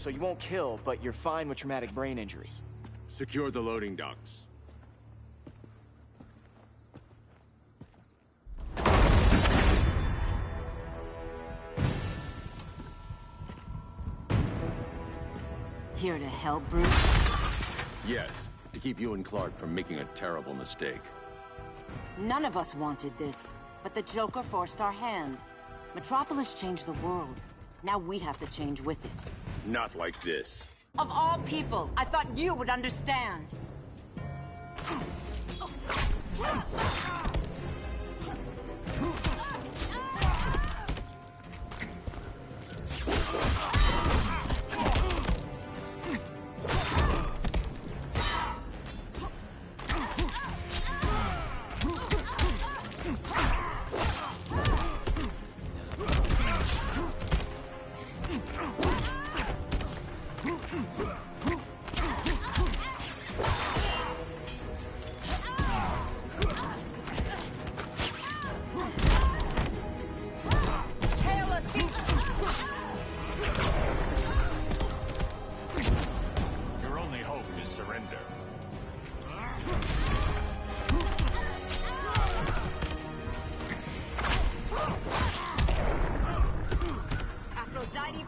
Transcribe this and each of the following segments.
so you won't kill, but you're fine with traumatic brain injuries. Secure the loading docks. Here to help, Bruce? Yes, to keep you and Clark from making a terrible mistake. None of us wanted this, but the Joker forced our hand. Metropolis changed the world. Now we have to change with it. Not like this. Of all people, I thought you would understand.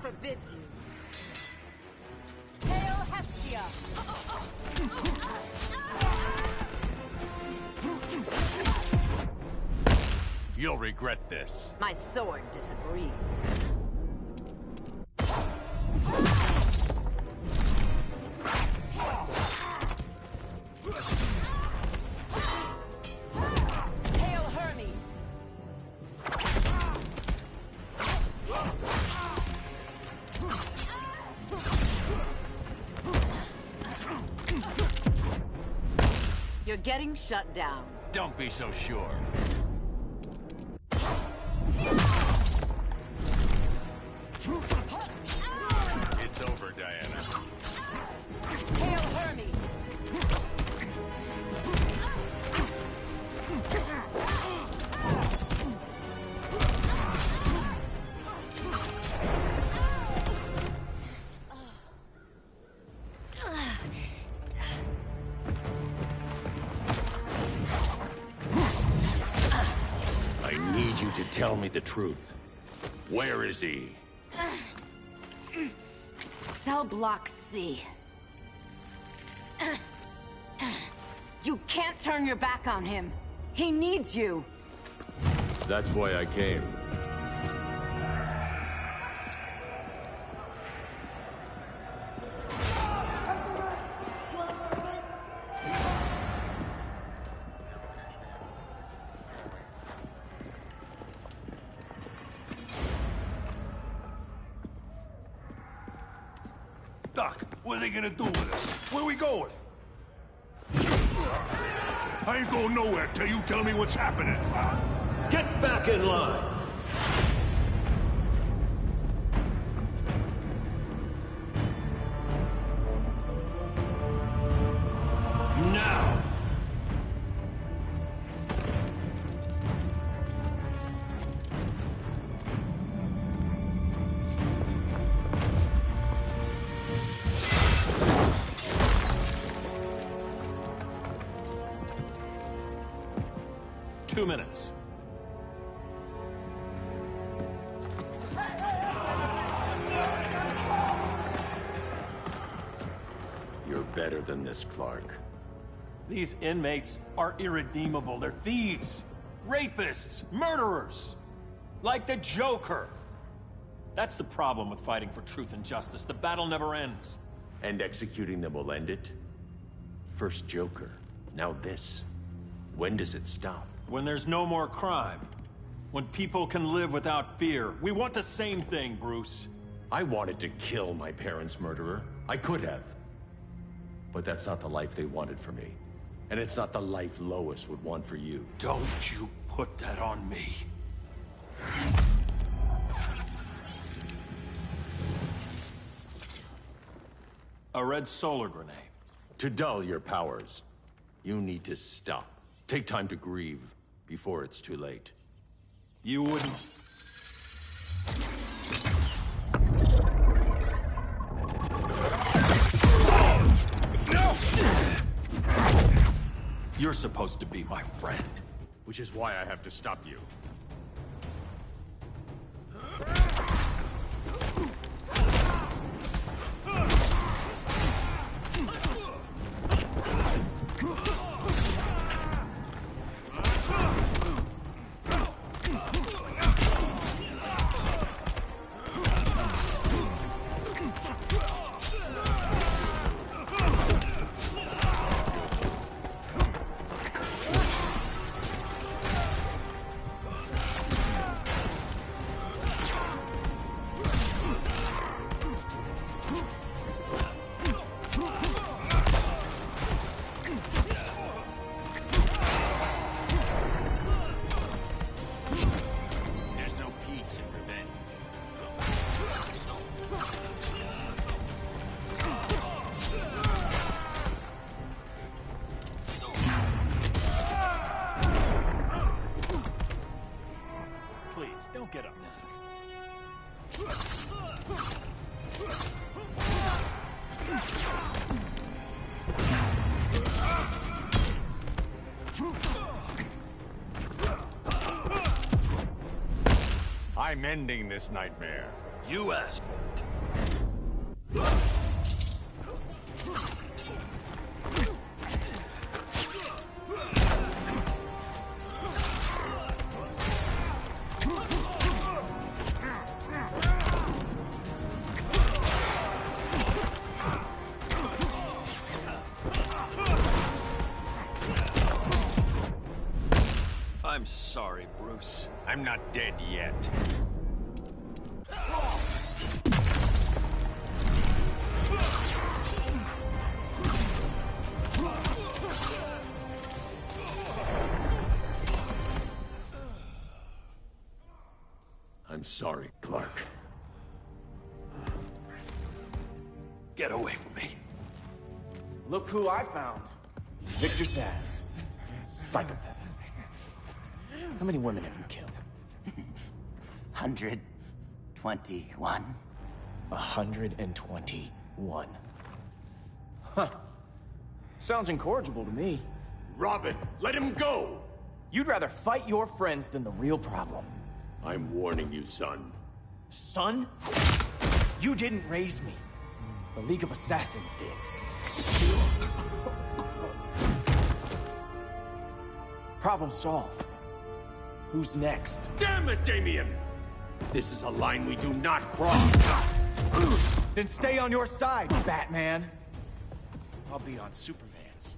Forbids you. Hail Hestia! You'll regret this. My sword disagrees. Hail Hermes! You're getting shut down. Don't be so sure. It's over, Diana. Hail Hermes! I need you to tell me the truth. Where is he? Cell Block C. You can't turn your back on him. He needs you. That's why I came. Doc, what are they gonna do with us? Where we going? I ain't going nowhere till you tell me what's happening. Get back in line! Now! Two minutes. You're better than this, Clark. These inmates are irredeemable. They're thieves, rapists, murderers. Like the Joker. That's the problem with fighting for truth and justice. The battle never ends. And executing them will end it? First Joker, now this. When does it stop? When there's no more crime. When people can live without fear. We want the same thing, Bruce. I wanted to kill my parents' murderer. I could have. But that's not the life they wanted for me. And it's not the life Lois would want for you. Don't you put that on me. A red solar grenade. To dull your powers, you need to stop. Take time to grieve before it's too late. You wouldn't... You're supposed to be my friend. Which is why I have to stop you. Don't get up. I'm ending this nightmare. You asked for it. I'm sorry, Bruce. I'm not dead yet. I'm sorry, Clark. Get away from me. Look who I found. Victor Zsasz. Psychopath. How many women have you killed? 121. 121. Huh. Sounds incorrigible to me. Robin, let him go! You'd rather fight your friends than the real problem. I'm warning you, son. Son? You didn't raise me. The League of Assassins did. Problem solved. Who's next? Damn it, Damien! This is a line we do not cross. Then stay on your side, Batman. I'll be on Superman's.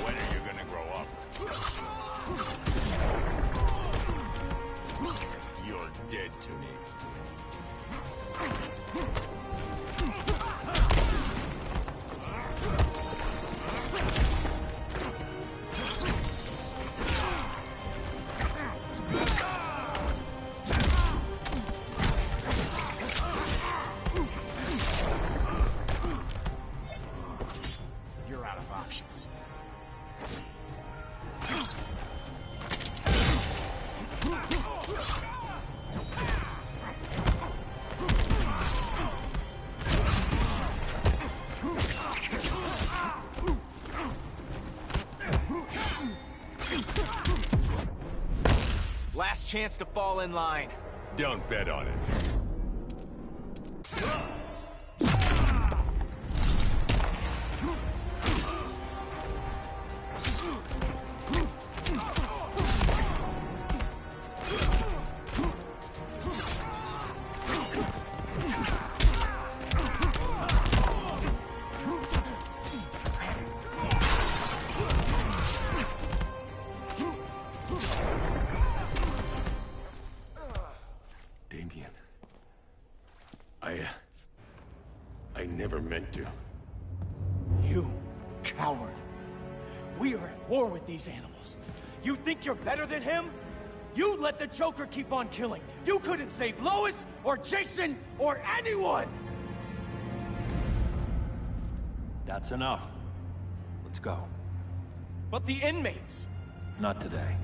When are you gonna grow up? You're dead to me. You're out of options. Last chance to fall in line. Don't bet on it. Damien. I never meant to. You coward. We are at war with these animals. You think you're better than him? You let the Joker keep on killing. You couldn't save Lois, or Jason, or anyone! That's enough. Let's go. But the inmates! Not today.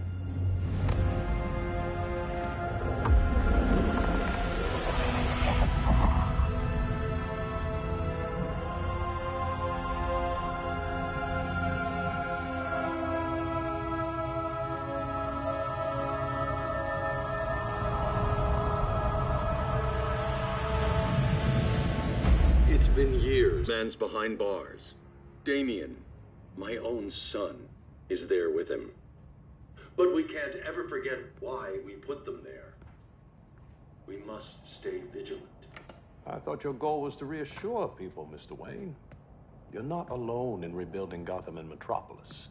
It's been years. Man's behind bars. Damien, my own son, is there with him. But we can't ever forget why we put them there. We must stay vigilant. I thought your goal was to reassure people, Mr. Wayne. You're not alone in rebuilding Gotham and Metropolis.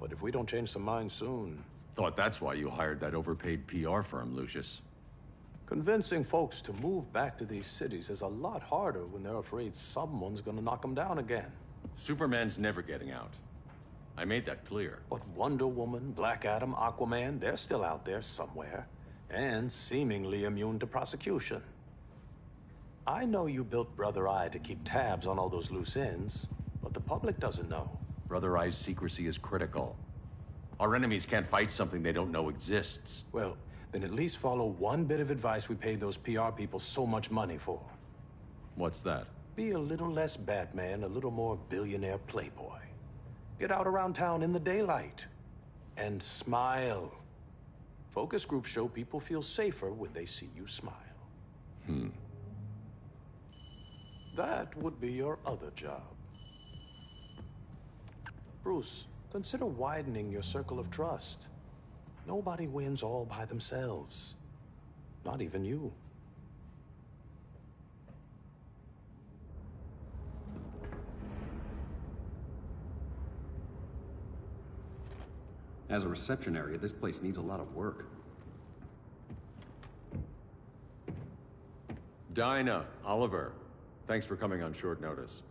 But if we don't change some minds soon... Thought that's why you hired that overpaid PR firm, Lucius. Convincing folks to move back to these cities is a lot harder when they're afraid someone's gonna knock them down again. Superman's never getting out. I made that clear. But Wonder Woman, Black Adam, Aquaman, they're still out there somewhere. And seemingly immune to prosecution. I know you built Brother Eye to keep tabs on all those loose ends, but the public doesn't know. Brother Eye's secrecy is critical. Our enemies can't fight something they don't know exists. Well, then at least follow one bit of advice we paid those PR people so much money for. What's that? Be a little less Batman, a little more billionaire playboy. Get out around town in the daylight. And smile. Focus groups show people feel safer when they see you smile. That would be your other job. Bruce, consider widening your circle of trust. Nobody wins all by themselves. Not even you. As a reception area, this place needs a lot of work. Dinah, Oliver, thanks for coming on short notice.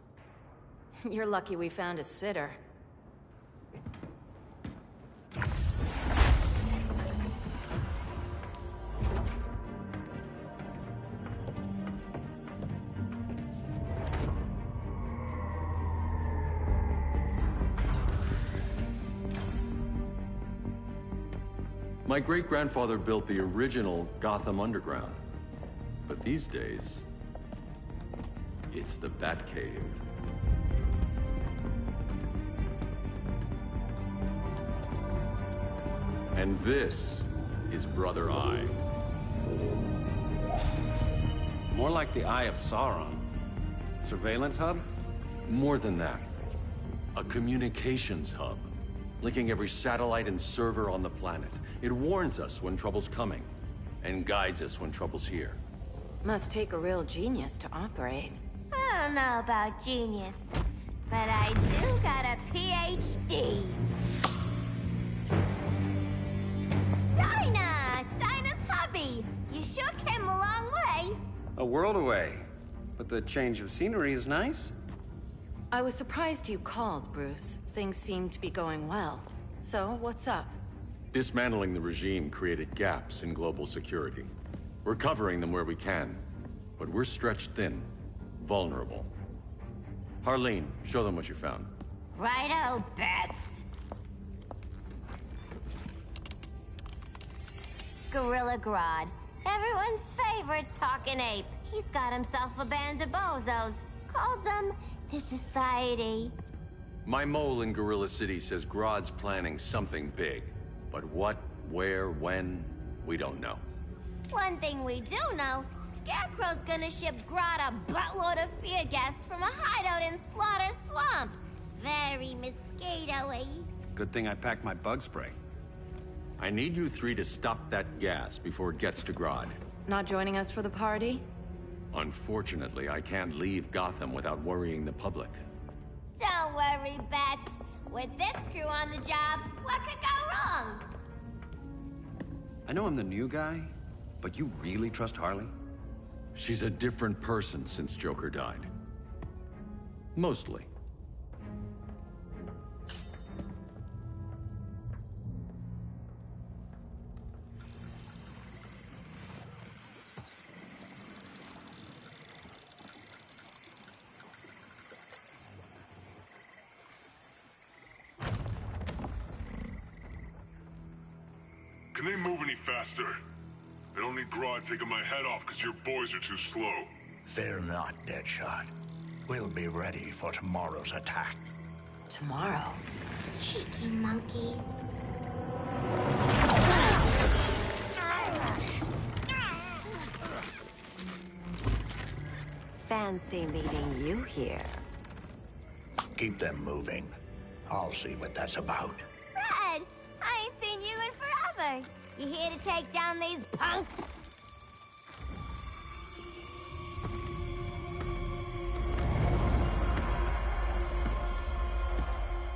You're lucky we found a sitter. My great-grandfather built the original Gotham Underground. But these days, it's the Batcave. And this is Brother Eye. More like the Eye of Sauron. Surveillance hub? More than that. A communications hub, linking every satellite and server on the planet. It warns us when trouble's coming, and guides us when trouble's here. Must take a real genius to operate. I don't know about genius, but I do got a PhD. Dinah's hubby. You sure came a long way. A world away. But the change of scenery is nice. I was surprised you called, Bruce. Things seem to be going well. So, what's up? Dismantling the regime created gaps in global security. We're covering them where we can, but we're stretched thin, vulnerable. Harleen, show them what you found. Righto, Bats. Gorilla Grodd. Everyone's favorite talking ape. He's got himself a band of bozos. Calls them the Society. My mole in Gorilla City says Grodd's planning something big. But what, where, when, we don't know. One thing we do know, Scarecrow's gonna ship Grodd a buttload of fear gas from a hideout in Slaughter Swamp. Very mosquito-y. Good thing I packed my bug spray. I need you three to stop that gas before it gets to Grodd. Not joining us for the party? Unfortunately, I can't leave Gotham without worrying the public. Don't worry, Bats. With this crew on the job, what could go wrong? I know I'm the new guy, but you really trust Harley? She's a different person since Joker died. Mostly. Can they move any faster? I don't need Grodd taking my head off because your boys are too slow. Fear not, Deadshot. We'll be ready for tomorrow's attack. Tomorrow? Cheeky monkey. Fancy meeting you here. Keep them moving. I'll see what that's about. Red, I ain't seen you in forever. You here to take down these punks?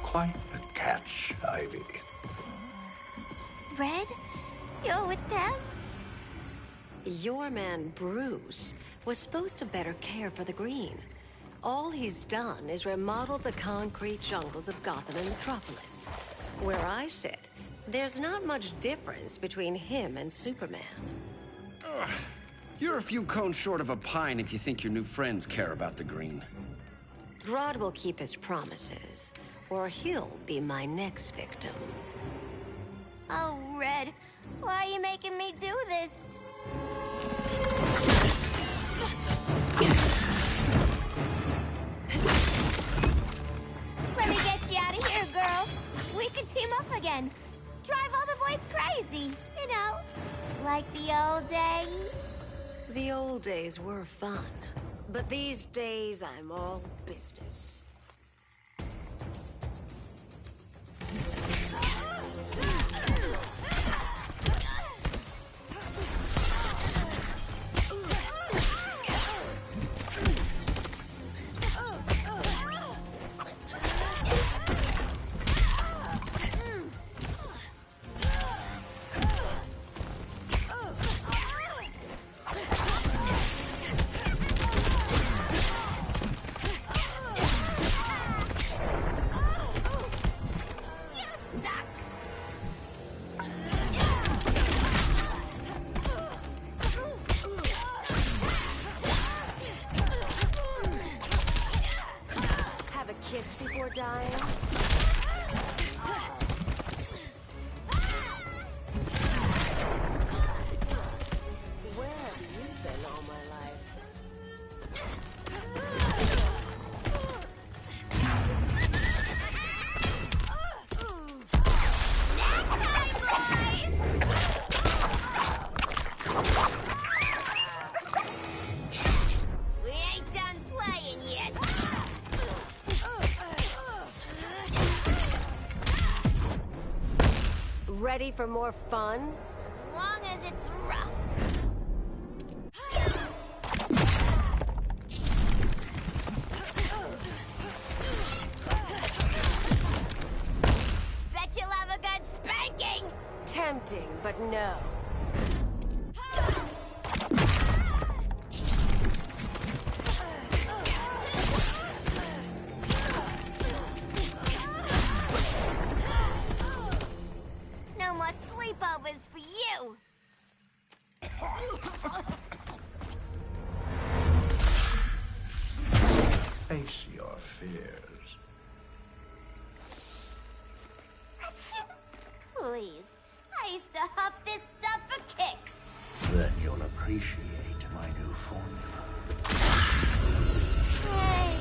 Quite a catch, Ivy. Red, you're with them? Your man, Bruce, was supposed to better care for the Green. All he's done is remodel the concrete jungles of Gotham and Metropolis. Where I sit, there's not much difference between him and Superman. You're a few cones short of a pine if you think your new friends care about the Green. Grodd will keep his promises, or he'll be my next victim. Oh, Red, why are you making me do this? Let me get you out of here, girl. We can team up again. Drive all the boys crazy, you know, like the old days. The old days were fun, but these days I'm all business. Kiss before dying? Where have you been all my life? Snack time, boys! We ain't done playing yet. Ready for more fun? As long as it's rough. Bet you'll have a good spanking! Tempting, but no. No more sleepovers for you! Face your fears. Please, I used to huff this stuff for kicks. Then you'll appreciate my new formula. Hey.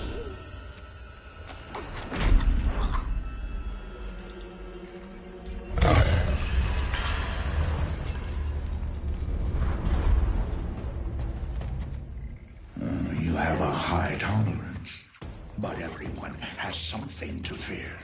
You have a high tolerance, but everyone has something to fear.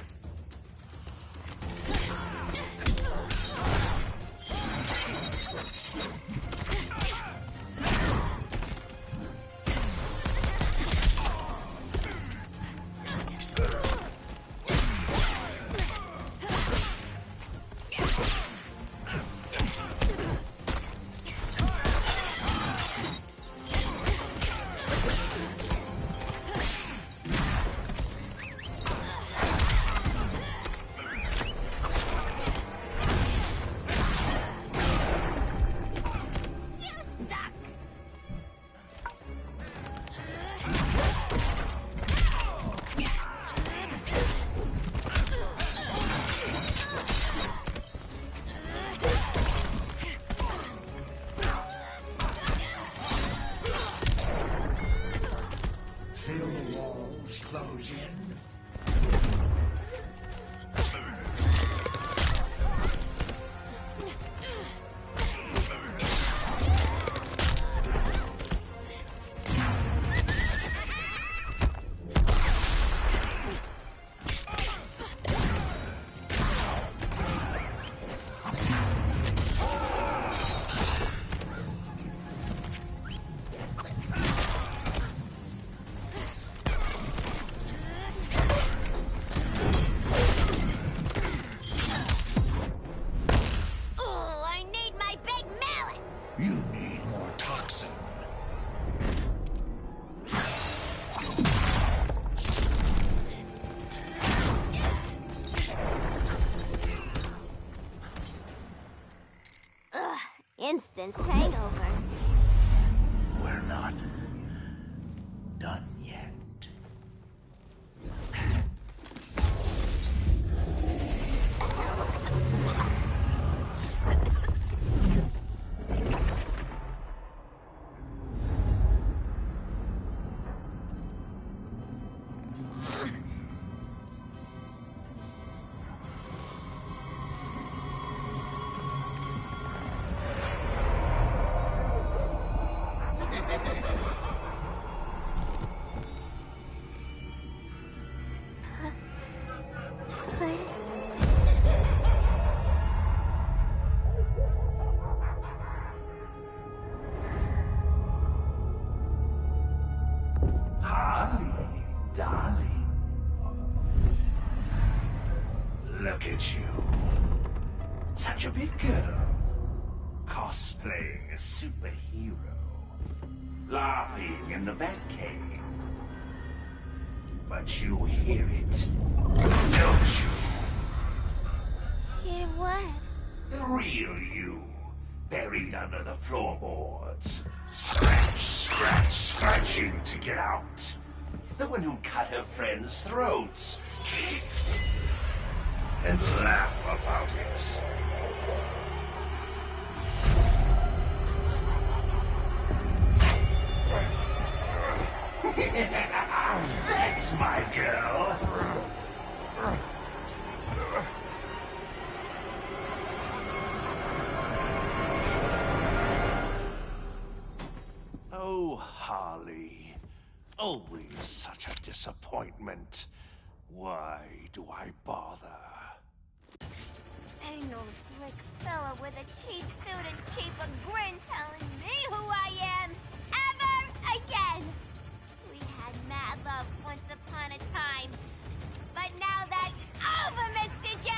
shadows close in. You need more toxin. Ugh, instant hangover. We're not done yet. Holly, darling. Look at you. Such a big girl. Cosplaying a superhero. LARPing in the Batcave. But you hear it, don't you? Hear what? The real you, buried under the floorboards. Scratch, scratch, scratching to get out. The one who cut her friends' throats. And laugh about it. That's my girl. Oh, Holly. Always such a disappointment. Why do I bother? Ain't no slick fella with a cheap suit and cheaper grin telling me who I am ever again. We had mad love once upon a time, but now that's over, Mr. J.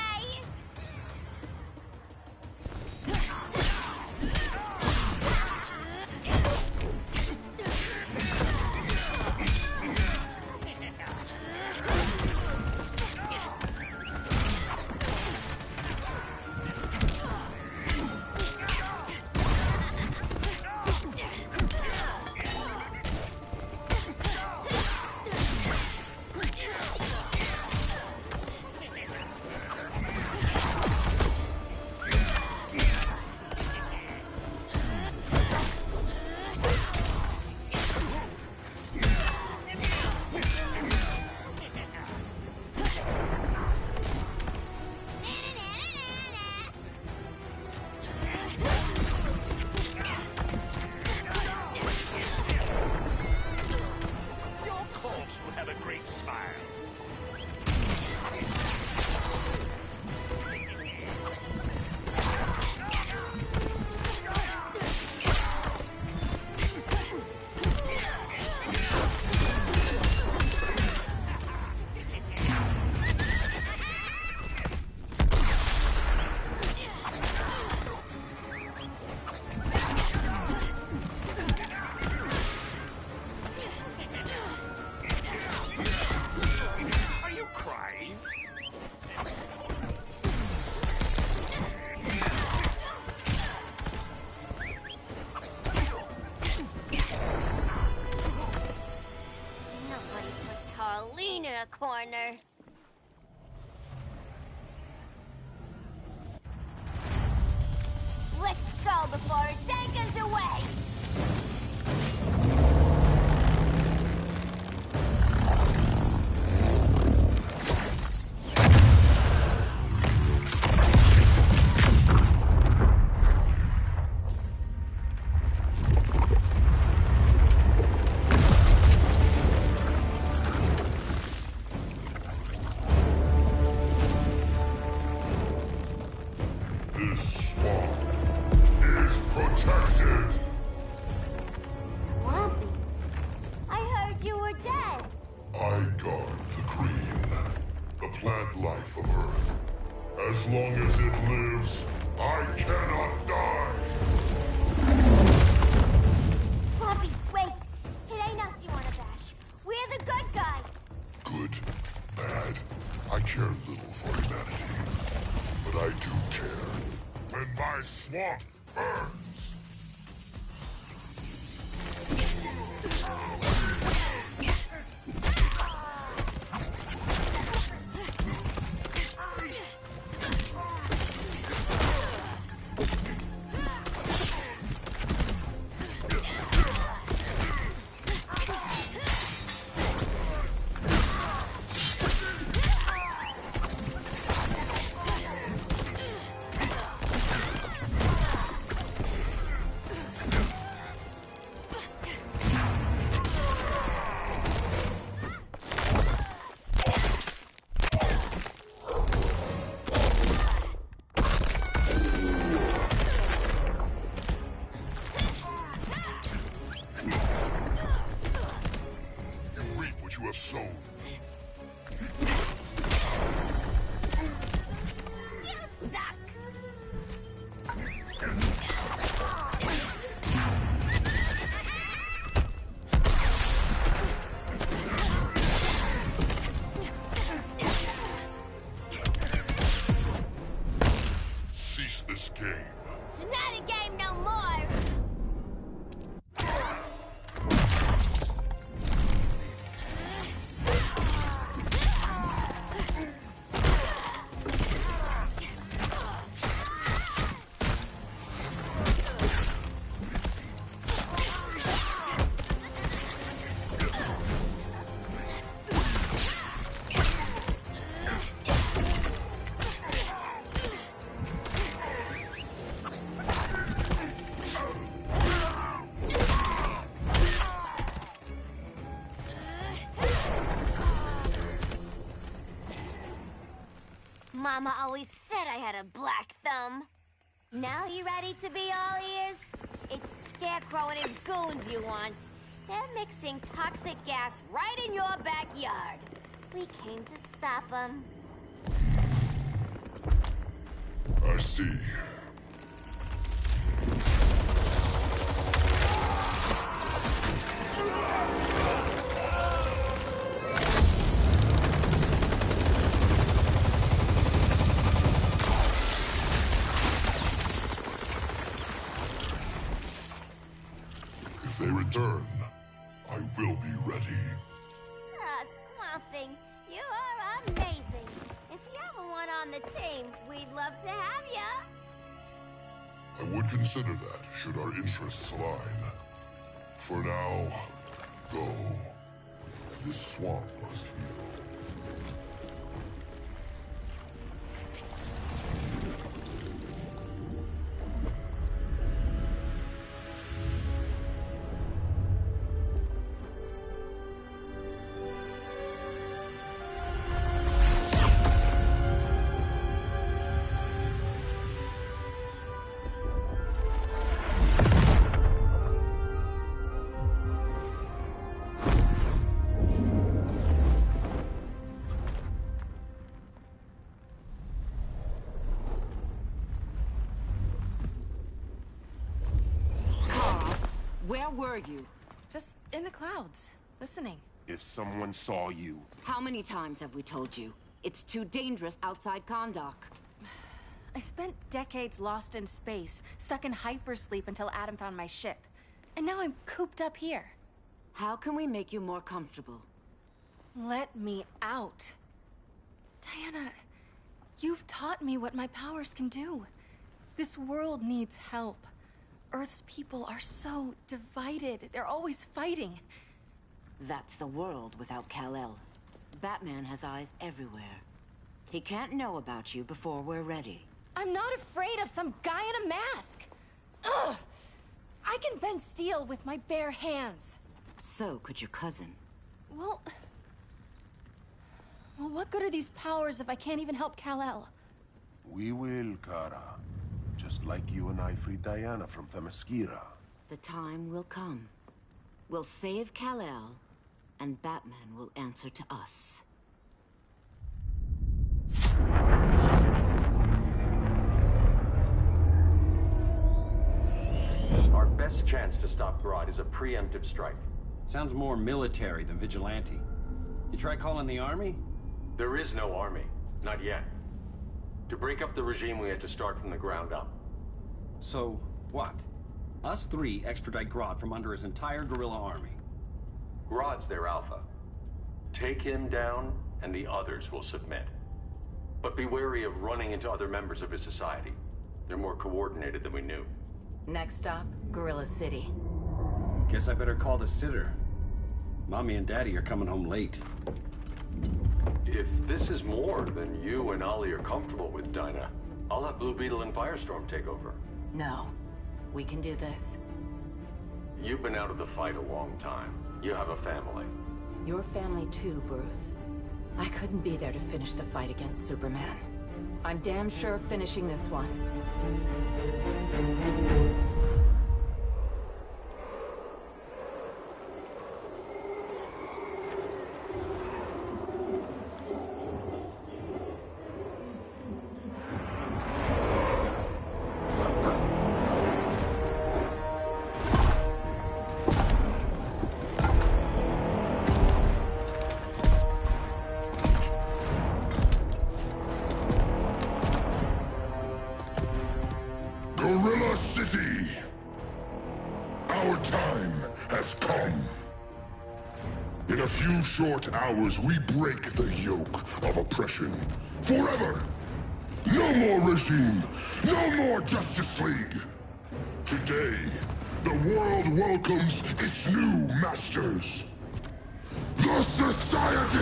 Corner. Let's go before it takes us away! plant life of Earth. As long as it lives, I cannot die! Swampy, wait! It ain't us you wanna bash. We're the good guys! Good, bad, I care little for humanity. But I do care. When my swamp burns! You have sown. You suck! Cease this game. It's not a game no more! Mama always said I had a black thumb. Now you ready to be all ears? It's Scarecrow and his goons you want. They're mixing toxic gas right in your backyard. We came to stop them. I see. If they return, I will be ready. Ah, Swamp Thing, you are amazing. If you ever want on the team, we'd love to have ya. I would consider that, should our interests align. For now, go. This swamp must heal. Where were you? Just in the clouds, listening. If someone saw you... How many times have we told you? It's too dangerous outside Kahndaq. I spent decades lost in space, stuck in hypersleep until Adam found my ship. And now I'm cooped up here. How can we make you more comfortable? Let me out. Diana, you've taught me what my powers can do. This world needs help. Earth's people are so divided. They're always fighting. That's the world without Kal-El. Batman has eyes everywhere. He can't know about you before we're ready. I'm not afraid of some guy in a mask. Ugh! I can bend steel with my bare hands. So could your cousin. Well, what good are these powers if I can't even help Kal-El? We will, Kara. Just like you and I freed Diana from Themyscira. The time will come. We'll save Kal-El, and Batman will answer to us. best chance to stop Grodd is a preemptive strike. Sounds more military than vigilante. You try calling the army? There is no army. Not yet. To break up the regime, we had to start from the ground up. So, what? Us three extradite Grodd from under his entire guerrilla army. Grodd's their alpha. Take him down, and the others will submit. But be wary of running into other members of his society. They're more coordinated than we knew. Next stop, Gorilla City. Guess I better call the sitter. Mommy and Daddy are coming home late. If this is more than you and Ollie are comfortable with, Dinah, I'll have Blue Beetle and Firestorm take over. No. We can do this. You've been out of the fight a long time. You have a family. Your family too, Bruce. I couldn't be there to finish the fight against Superman. I'm damn sure finishing this one. Gorilla City! Our time has come. In a few short hours, we break the yoke of oppression. Forever! No more regime! No more Justice League! Today, the world welcomes its new masters. The Society!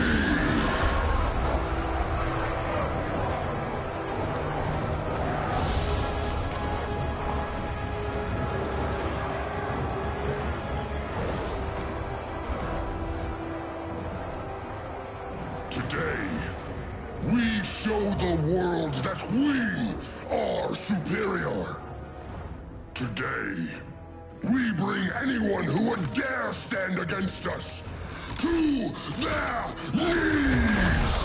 Today, we show the world that we are superior. Today, we bring anyone who would dare stand against us to their knees!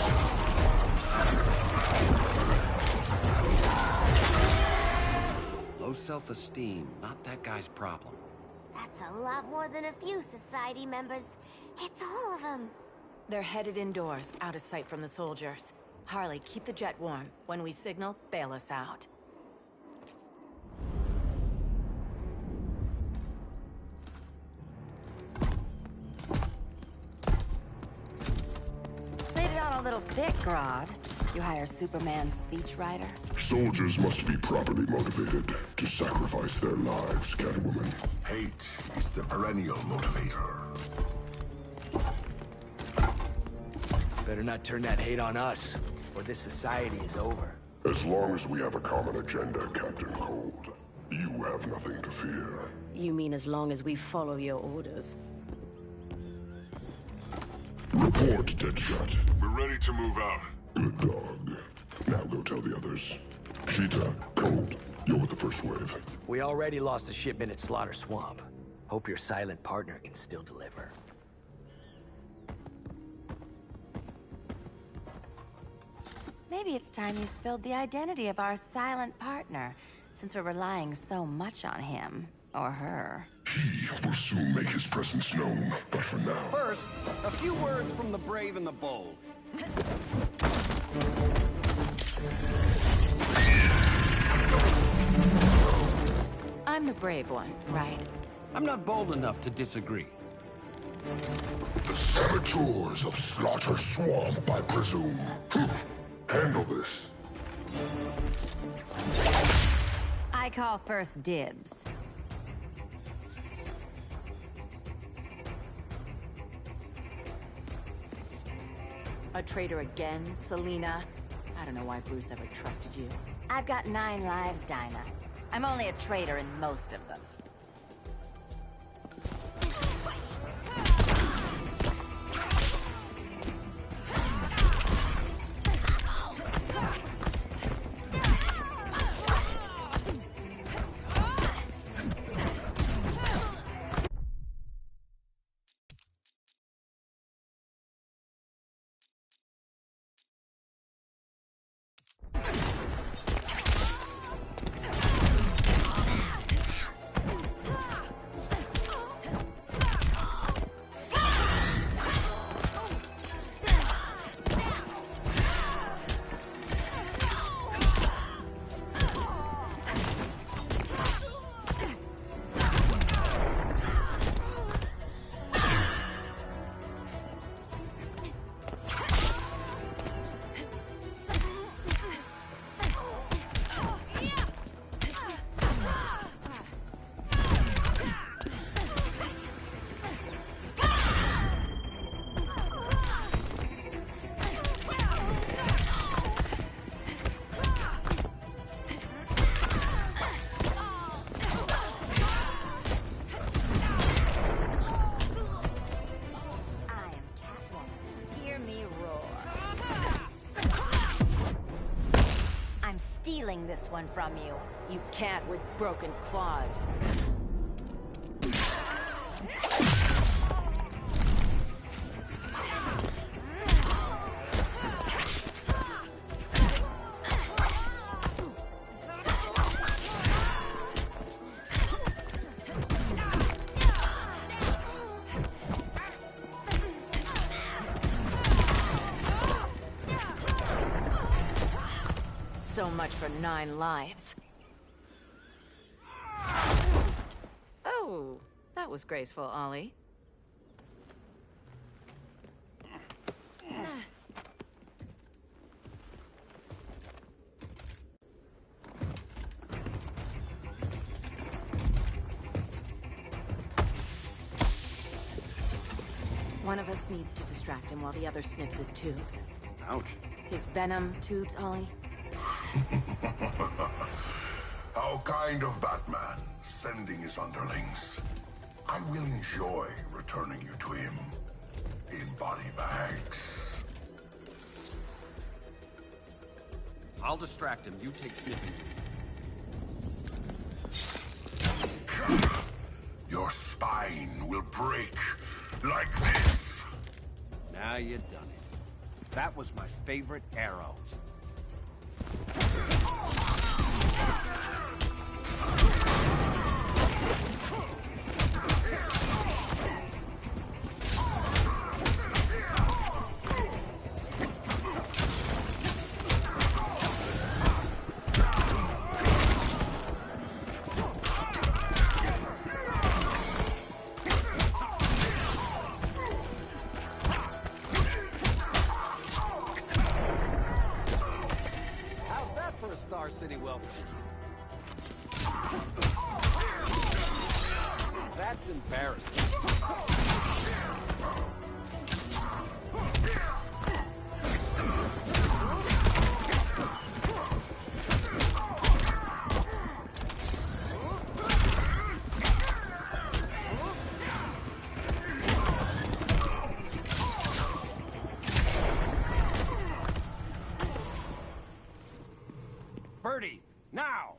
Low self-esteem, not that guy's problem. That's a lot more than a few society members. It's all of them. They're headed indoors, out of sight from the soldiers. Harley, keep the jet warm. When we signal, bail us out. Played it on a little thick, Grodd. You hire Superman's speechwriter? Soldiers must be properly motivated to sacrifice their lives, Catwoman. Hate is the perennial motivator. Better not turn that hate on us, or this society is over. As long as we have a common agenda, Captain Cold, you have nothing to fear. You mean as long as we follow your orders? Report, Deadshot. We're ready to move out. Good dog. Now go tell the others. Cheetah, Cold, you're with the first wave. We already lost the shipment at Slaughter Swamp. Hope your silent partner can still deliver. Maybe it's time you spilled the identity of our silent partner, since we're relying so much on him. Or her. He will soon make his presence known, but for now... First, a few words from the brave and the bold. I'm the brave one, right? I'm not bold enough to disagree. The saboteurs of Slaughter Swamp, I presume. Handle this. I call first dibs. A traitor again, Selina? I don't know why Bruce ever trusted you. I've got 9 lives, Dinah. I'm only a traitor in most of them. stealing this one from you. You can't with broken claws. So much for 9 lives. Oh, that was graceful, Ollie. One of us needs to distract him while the other snips his tubes. Ouch. His venom tubes, Ollie? How kind of Batman, sending his underlings. I will enjoy returning you to him in body bags. I'll distract him. You take sniffing. Your spine will break like this. Now you done it. That was my favorite arrow. Star City welcome. That's embarrassing. Birdie, now!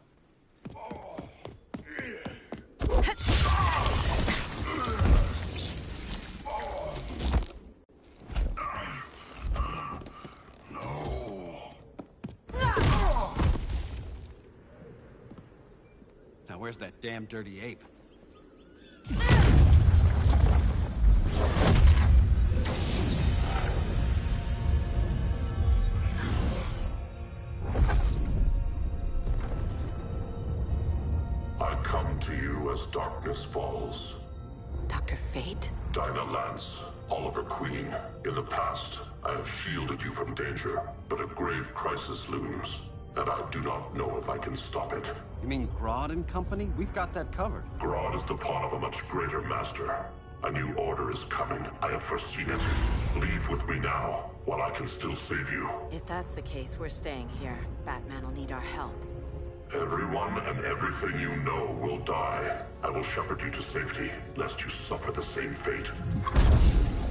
Now where's that damn dirty ape? To you as darkness falls. Dr. Fate? Dinah Lance, Oliver Queen. In the past, I have shielded you from danger, but a grave crisis looms, and I do not know if I can stop it. You mean Grodd and company? We've got that covered. Grodd is the pawn of a much greater master. A new order is coming. I have foreseen it. Leave with me now, while I can still save you. If that's the case, we're staying here. Batman will need our help. Everyone and everything you know will die. I will shepherd you to safety, lest you suffer the same fate.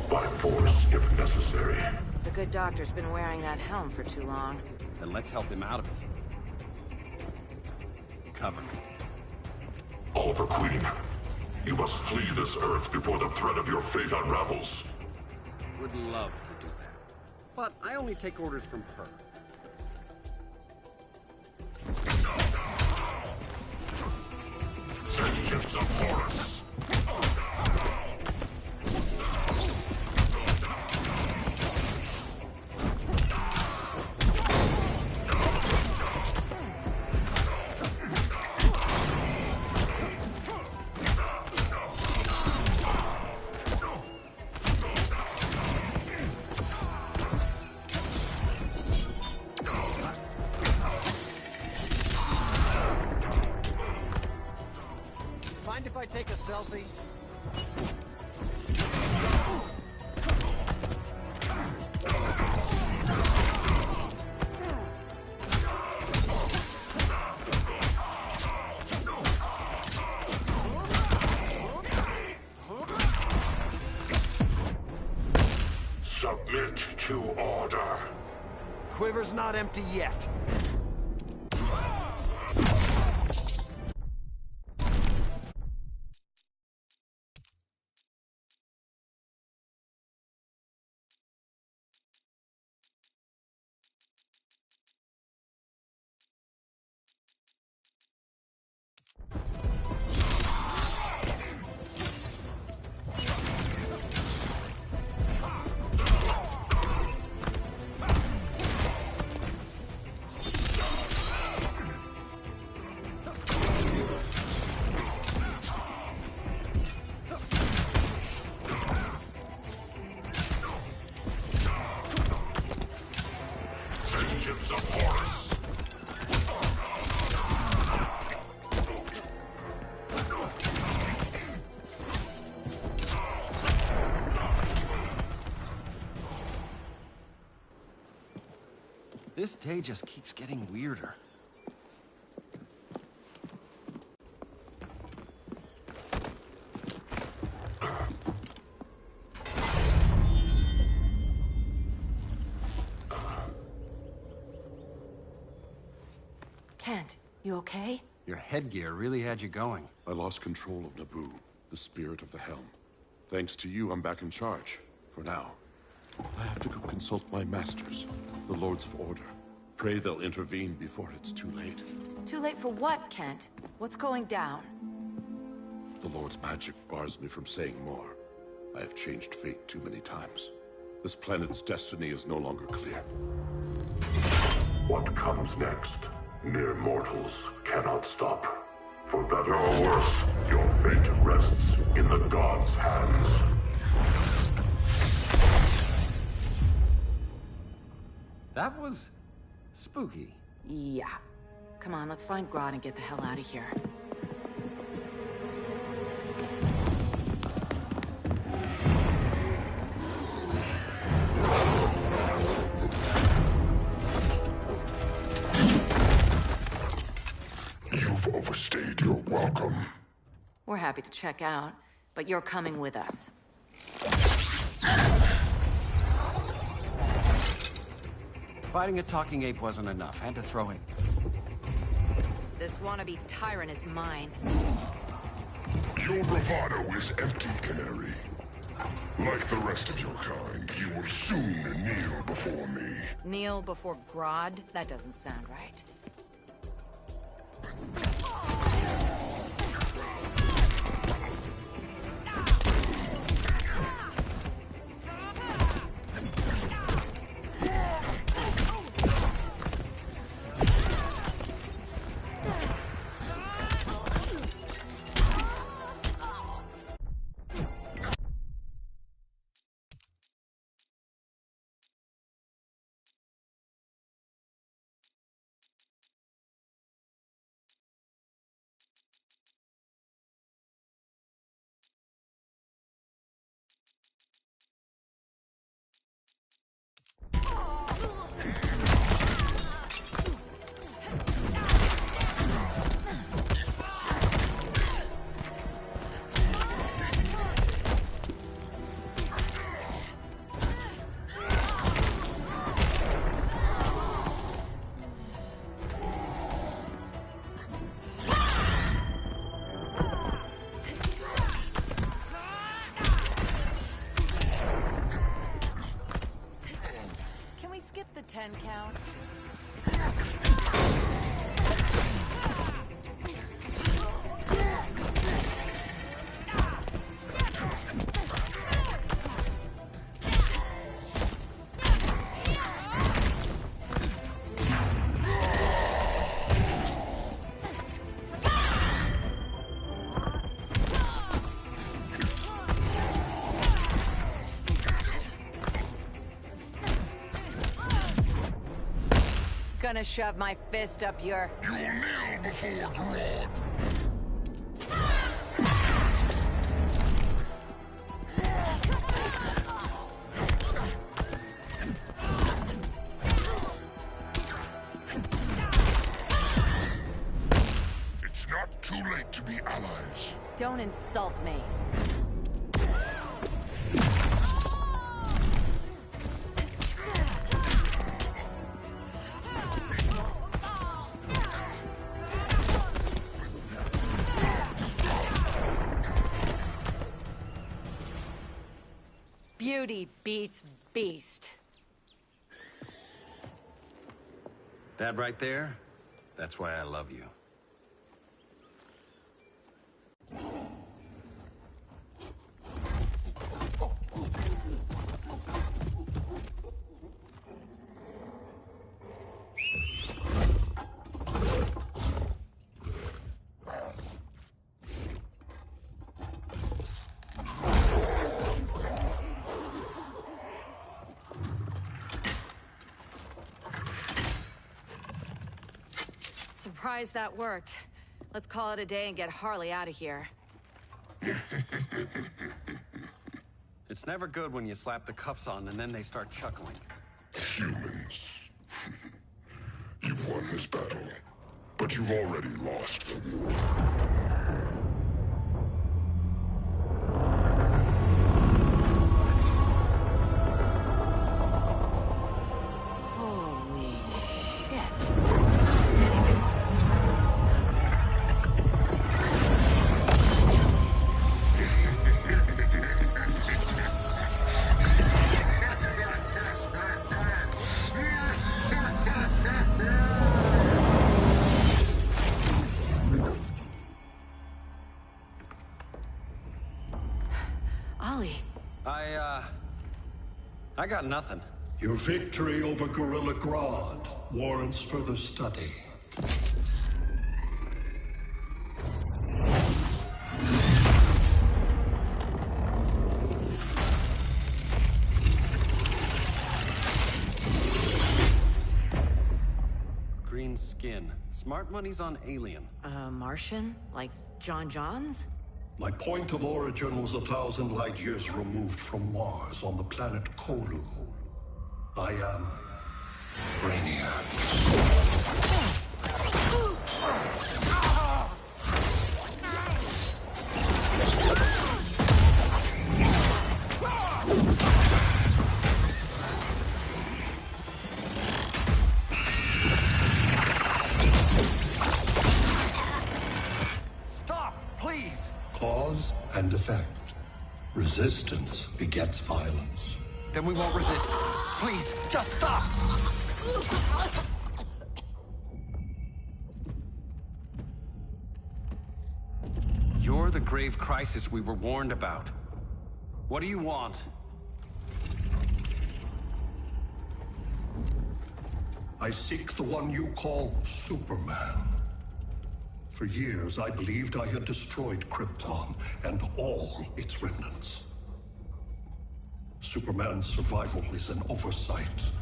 By force, if necessary. The good doctor's been wearing that helm for too long. Then let's help him out of it. Cover me. Oliver Queen, you must flee this Earth before the threat of your fate unravels. Would love to do that. But I only take orders from her. Vengeance of Horus! Mind if I take a selfie? Submit to order. Quiver's not empty yet. Prince of Horus! This day just keeps getting weirder. Kent, you okay? Your headgear really had you going. I lost control of Naboo, the spirit of the helm. Thanks to you, I'm back in charge. For now. I have to go consult my masters, the Lords of Order. Pray they'll intervene before it's too late. Too late for what, Kent? What's going down? The Lord's magic bars me from saying more. I have changed fate too many times. This planet's destiny is no longer clear. What comes next? Mere mortals cannot stop. For better or worse, your fate rests in the gods' hands. That was spooky. Yeah. Come on, let's find Grodd and get the hell out of here. You've overstayed your welcome. We're happy to check out, but you're coming with us. Fighting a talking ape wasn't enough. Had to throw in. This wannabe tyrant is mine. Your bravado is empty, Canary. Like the rest of your kind, you will soon kneel before me. Kneel before Grodd? That doesn't sound right. Skip the 10 count. Gonna shove my fist up your... You will kneel before Grodd. It's not too late to be allies. Don't insult me. Beauty beats beast. That right there, that's why I love you. surprised that worked. Let's call it a day and get Harley out of here. It's never good when you slap the cuffs on and then they start chuckling. Humans. You've won this battle, but you've already lost the war. Holy shit. Ollie. I got nothing. Your victory over Gorilla Grodd warrants further study. Green skin. Smart money's on alien. Martian? Like John Johns? My point of origin was 1,000 light years removed from Mars on the planet Kolu. I am Brainiac. Stop, please! Cause and effect. Resistance begets violence. Then we won't resist. Please, just stop! You're the grave crisis we were warned about. What do you want? I seek the one you call Superman. For years, I believed I had destroyed Krypton and all its remnants. Superman's survival is an oversight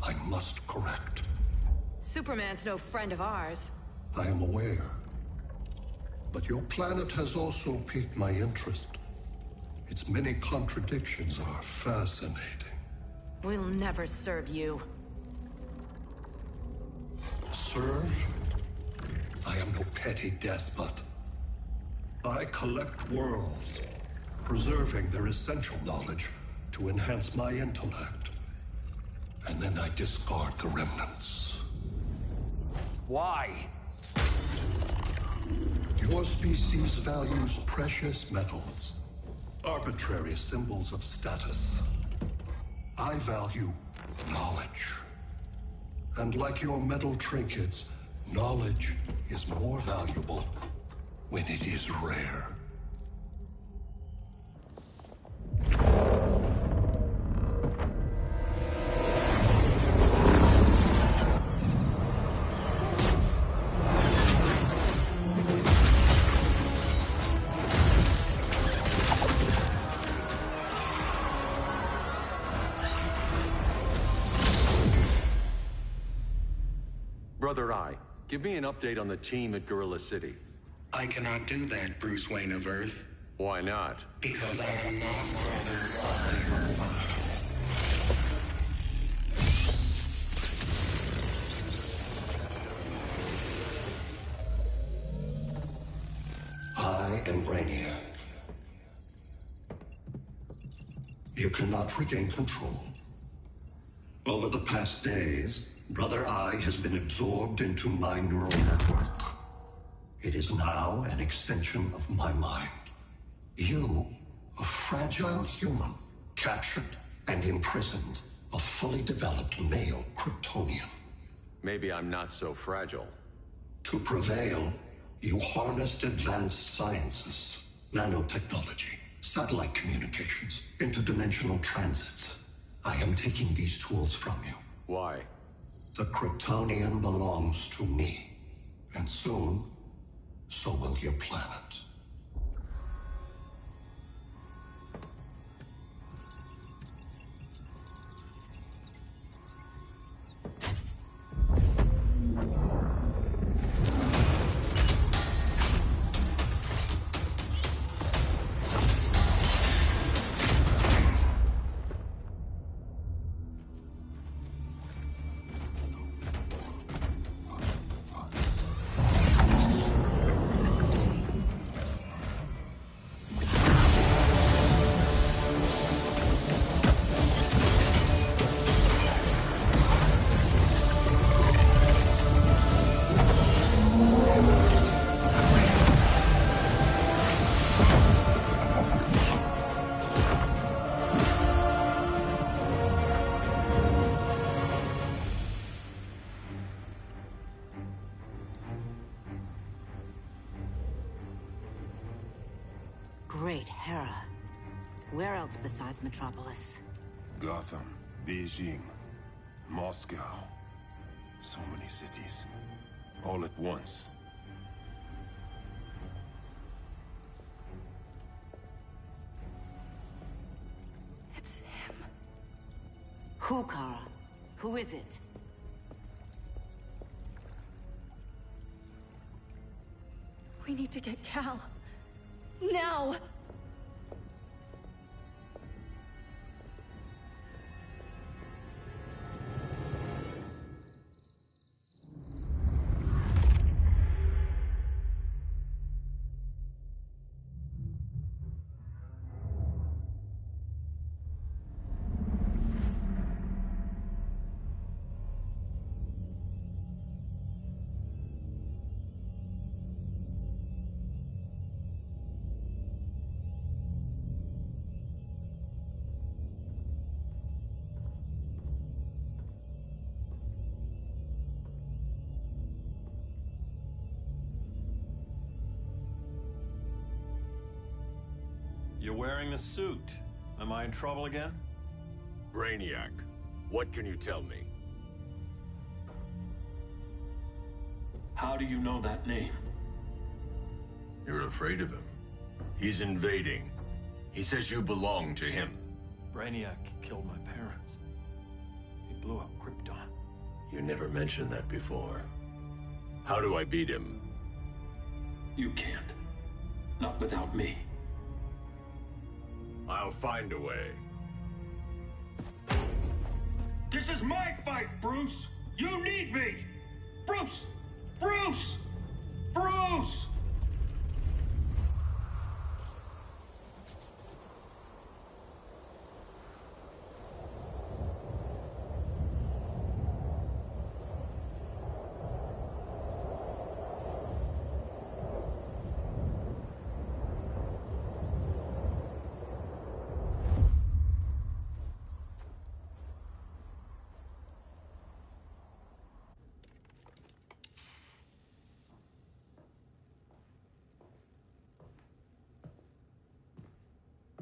I must correct. Superman's no friend of ours. I am aware. But your planet has also piqued my interest. Its many contradictions are fascinating. We'll never serve you. Serve? I am no petty despot. I collect worlds, preserving their essential knowledge to enhance my intellect. And then I discard the remnants. Why? Your species values precious metals, arbitrary symbols of status. I value knowledge. And like your metal trinkets, knowledge is more valuable when it is rare. Brother Eye, give me an update on the team at Gorilla City. I cannot do that, Bruce Wayne of Earth. Why not? Because I am not Brother Eye. I am Brainiac. You cannot regain control. Over the past days, Brother Eye has been absorbed into my neural network. It is now an extension of my mind. You, a fragile human, captured and imprisoned a fully developed male Kryptonian. Maybe I'm not so fragile. To prevail, you harnessed advanced sciences, nanotechnology, satellite communications, interdimensional transit. I am taking these tools from you. Why? The Kryptonian belongs to me. And soon, so will your planet. Where else besides Metropolis? Gotham, Beijing, Moscow. So many cities. All at once. It's him. Who, Kara? Who is it? We need to get Cal. Now! You're wearing the suit. Am I in trouble again? Brainiac, what can you tell me? How do you know that name? You're afraid of him. He's invading. He says you belong to him. Brainiac killed my parents. He blew up Krypton. You never mentioned that before. How do I beat him? You can't. Not without me. I'll find a way. This is my fight, Bruce! You need me! Bruce! Bruce! Bruce!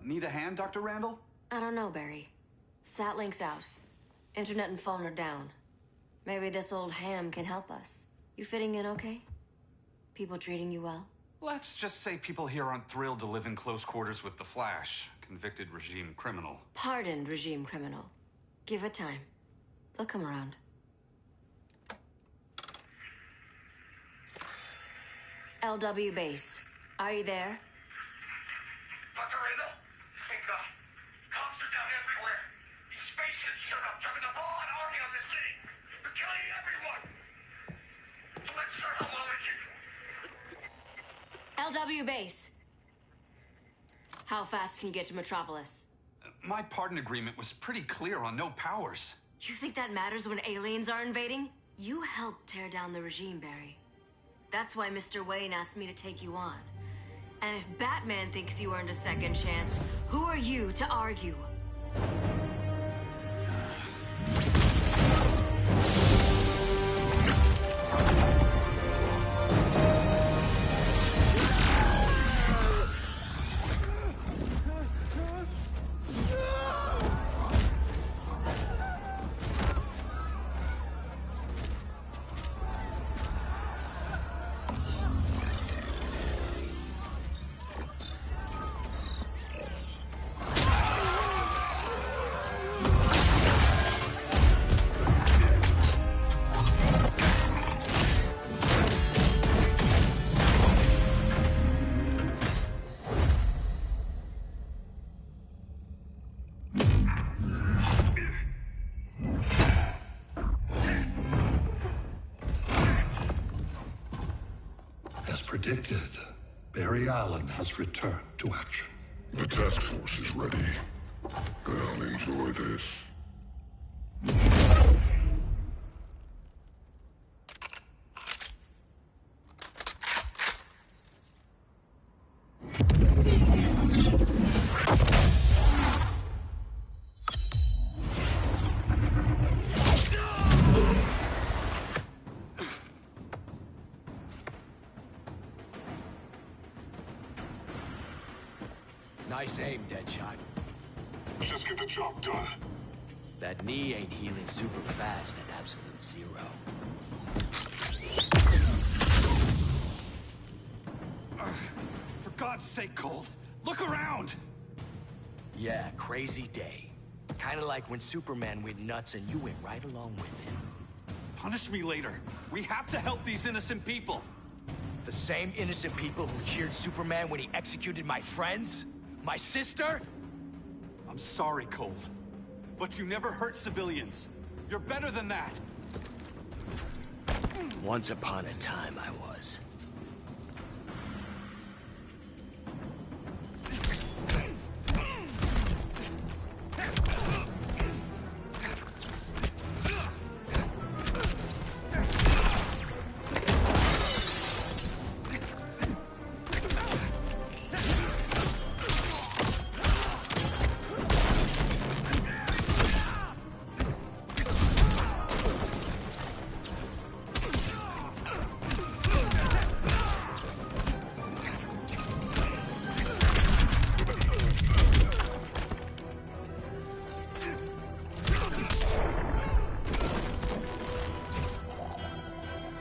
Need a hand, Dr. Randall? I don't know, Barry. Satlink's out. Internet and phone are down. Maybe this old ham can help us. You fitting in okay? People treating you well? Let's just say people here aren't thrilled to live in close quarters with the Flash, convicted regime criminal. Pardoned regime criminal. Give it time. They'll come around. LW base. Are you there? Dr. Randall? Thank God. Cops are down everywhere. These spaceships showed up, jumping the ball and army on this city. They're killing everyone. I'm not sure how long we can... LW base. How fast can you get to Metropolis? My pardon agreement was pretty clear on no powers. You think that matters when aliens are invading? You helped tear down the regime, Barry. That's why Mr. Wayne asked me to take you on. And if Batman thinks you earned a second chance, who are you to argue? As predicted, Barry Allen has returned to action. The task force is ready. They'll enjoy this. Nice aim, Deadshot. just get the job done. That knee ain't healing super fast at absolute zero. For God's sake, Cole, look around! Yeah, crazy day. Kinda like when Superman went nuts and you went right along with him. Punish me later. We have to help these innocent people. The same innocent people who cheered Superman when he executed my friends? My sister? I'm sorry, Cole. But you never hurt civilians. You're better than that. Once upon a time, I was.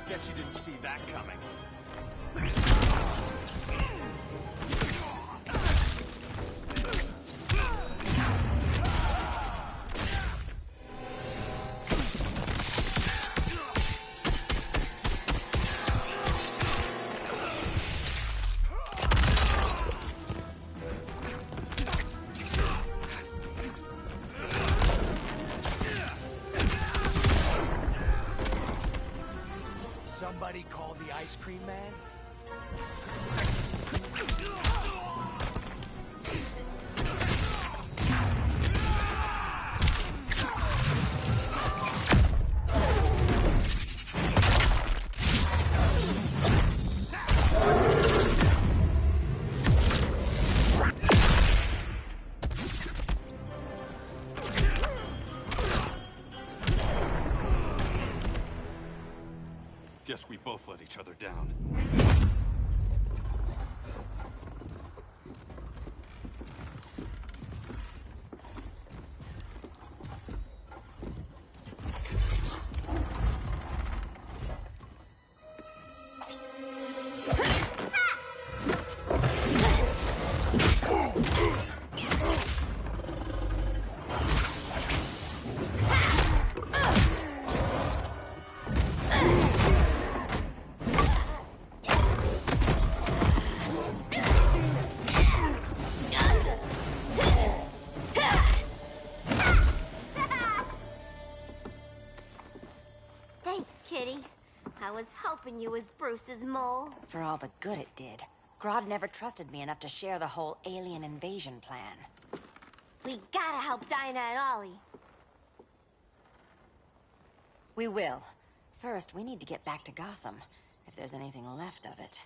Bet you didn't see that coming. Somebody call the ice cream man? Guess we both let each other down. Thanks, Kitty. I was hoping you was Bruce's mole. For all the good it did. Grodd never trusted me enough to share the whole alien invasion plan. We gotta help Dinah and Ollie. We will. First, we need to get back to Gotham, if there's anything left of it.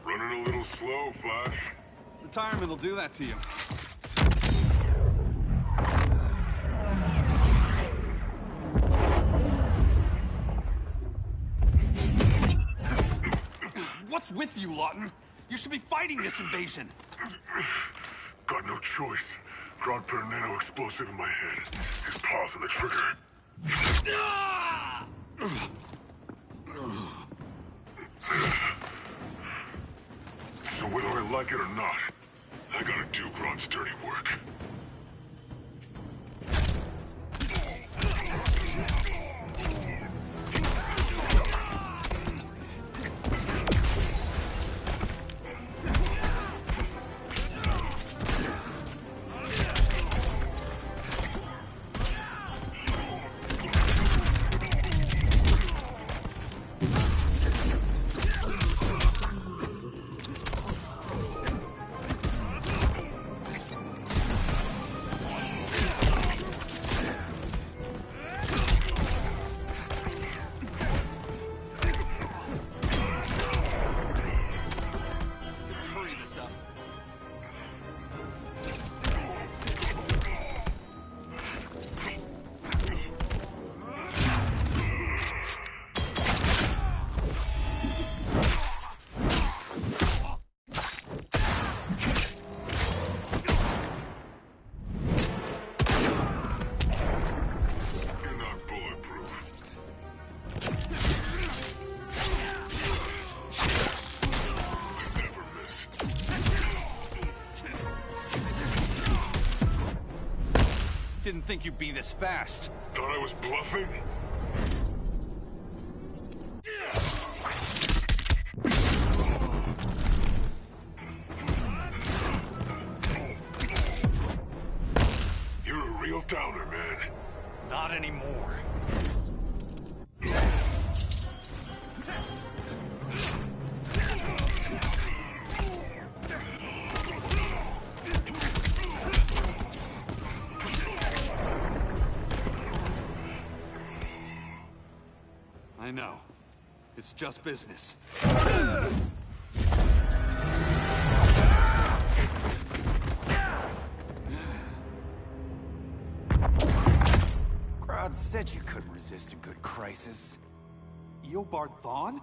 Running a little slow, Flash. Retirement will do that to you. What's with you, Lawton? You should be fighting this invasion. Got no choice. Grodd put a nano explosive in my head. His paws on the trigger. So whether I like it or not, I gotta do Grodd's dirty work. think you'd be this fast. Thought I was bluffing? You're a real downer, man. Not anymore. I know. It's just business. Grodd said you couldn't resist a good crisis. Eobard Thawne?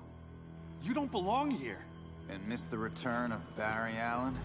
You don't belong here. And miss the return of Barry Allen?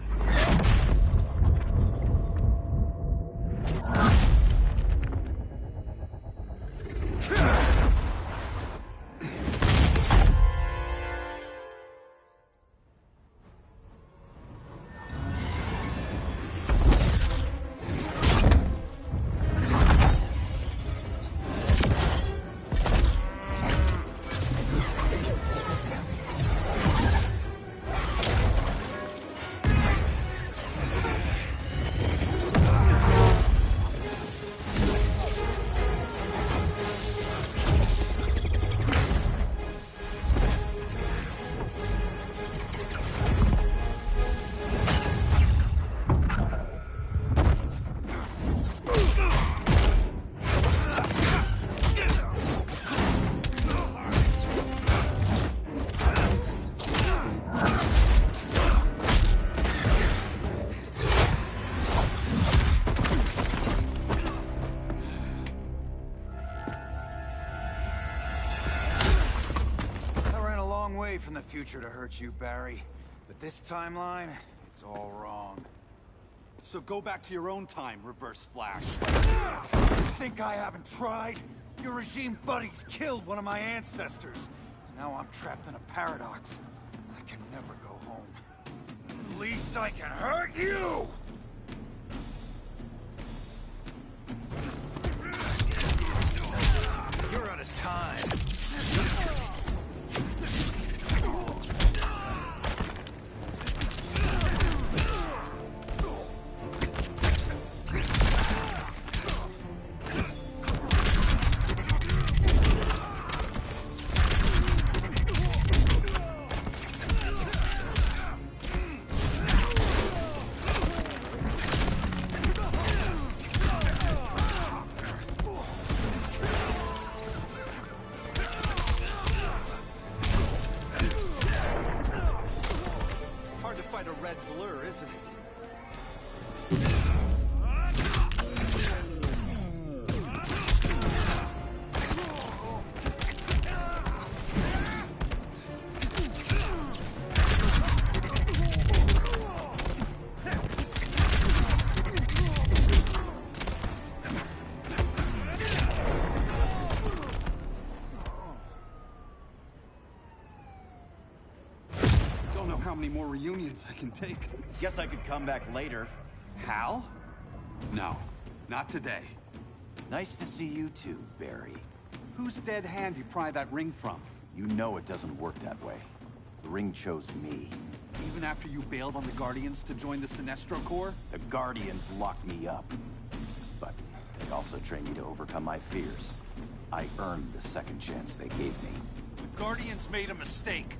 From the future to hurt you, Barry. But this timeline, it's all wrong. So go back to your own time, Reverse Flash. Think I haven't tried? Your regime buddies killed one of my ancestors. Now I'm trapped in a paradox. I can never go home. At least I can hurt you! You're out of time. How many more reunions I can take? Guess I could come back later. Hal? No, not today. Nice to see you too, Barry. Whose dead hand you pry that ring from? You know it doesn't work that way. The ring chose me. Even after you bailed on the Guardians to join the Sinestro Corps? The Guardians locked me up. But they also trained me to overcome my fears. I earned the second chance they gave me. The Guardians made a mistake.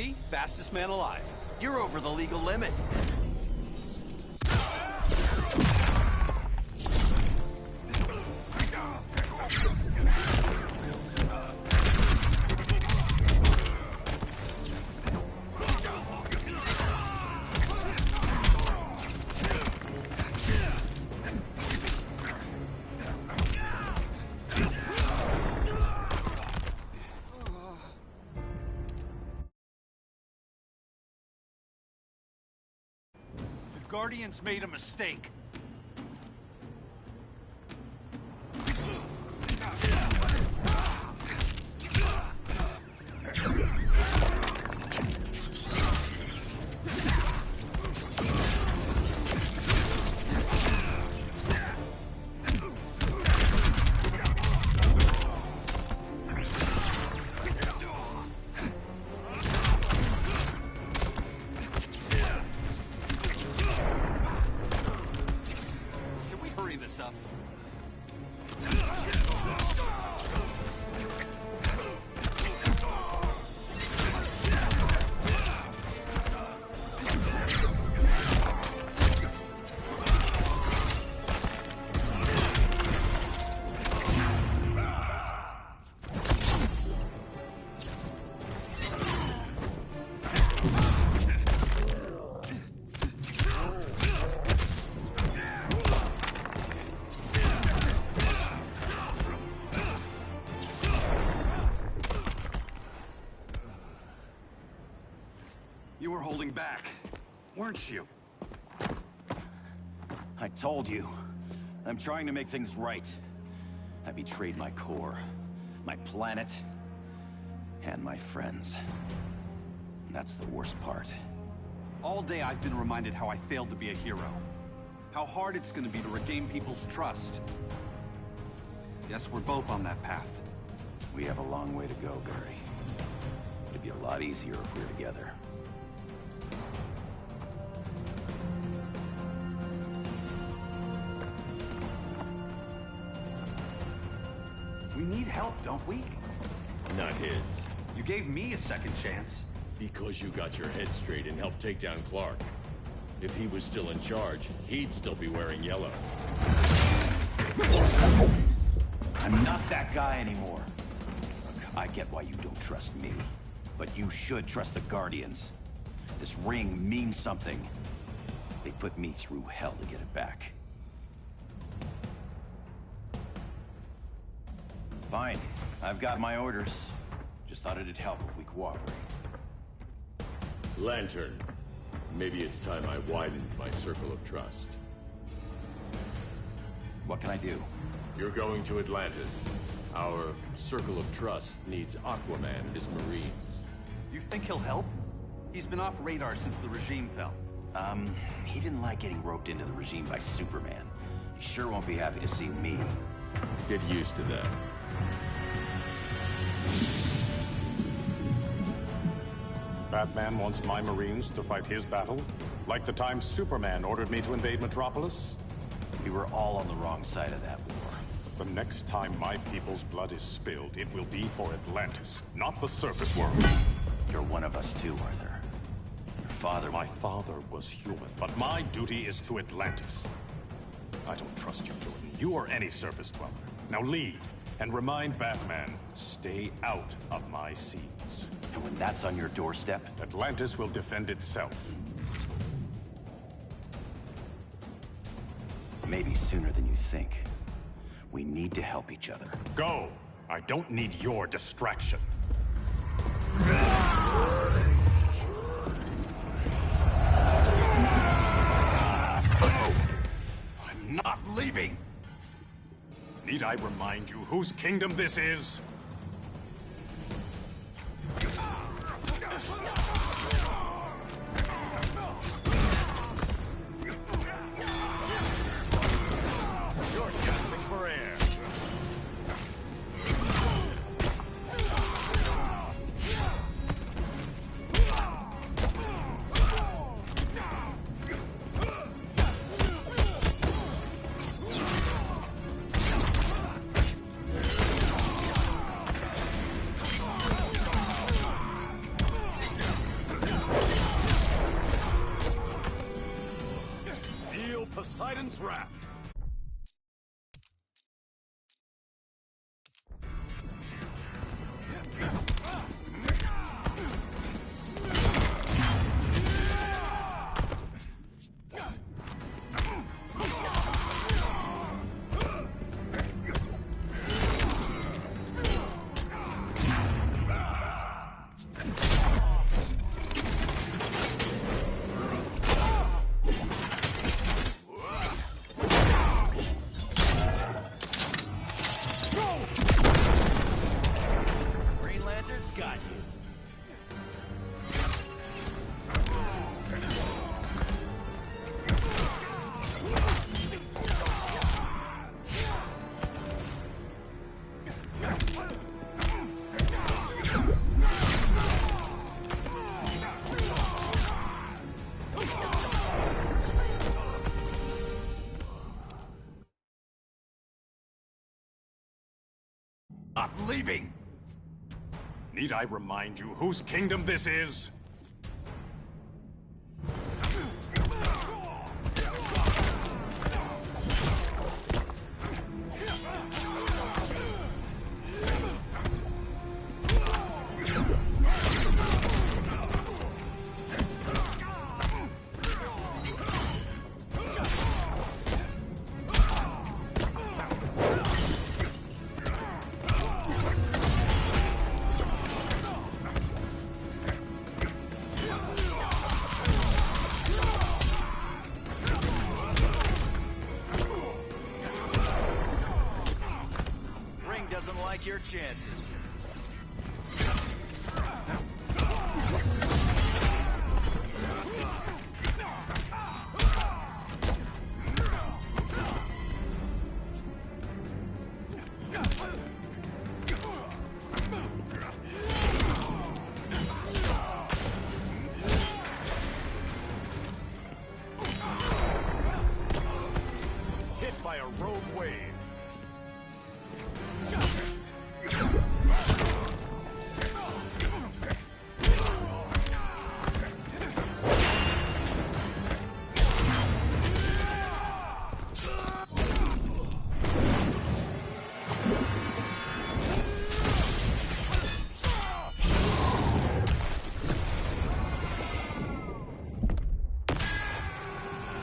See? Fastest man alive. You're over the legal limit. Guardians made a mistake. You were holding back, weren't you? I told you. I'm trying to make things right. I betrayed my core, my planet, and my friends. And that's the worst part. All day I've been reminded how I failed to be a hero. How hard it's gonna be to regain people's trust. Guess we're both on that path. We have a long way to go, Barry. It'd be a lot easier if we were together. We need help, don't we? Not his. You gave me a second chance. Because you got your head straight and helped take down Clark. If he was still in charge, he'd still be wearing yellow. I'm not that guy anymore. Look, I get why you don't trust me, but you should trust the Guardians. This ring means something. They put me through hell to get it back. Fine. I've got my orders. Just thought it'd help if we cooperate. Lantern. Maybe it's time I widened my circle of trust. What can I do? You're going to Atlantis. Our circle of trust needs Aquaman and his Marines. You think he'll help? He's been off radar since the regime fell. He didn't like getting roped into the regime by Superman. He sure won't be happy to see me. Get used to that. Batman wants my Marines to fight his battle? Like the time Superman ordered me to invade Metropolis? We were all on the wrong side of that war. The next time my people's blood is spilled, it will be for Atlantis, not the surface world. You're one of us too, Arthur. Your father... My father was human, but my duty is to Atlantis. I don't trust you, Jordan. You or any surface dweller. Now leave, and remind Batman, stay out of my seas. And when that's on your doorstep... Atlantis will defend itself. Maybe sooner than you think. We need to help each other. Go! I don't need your distraction. I'm not leaving! Need I remind you whose kingdom this is? You're gasping for air. Poseidon's wrath. I'm leaving! Need I remind you whose kingdom this is? Doesn't like your chances. Hit by a rogue wave.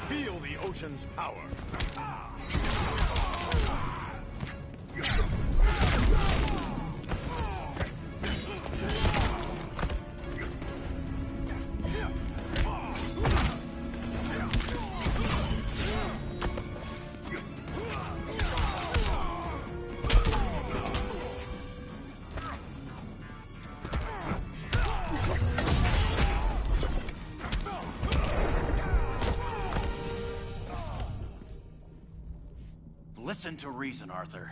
Feel the ocean's power. Listen to reason, Arthur.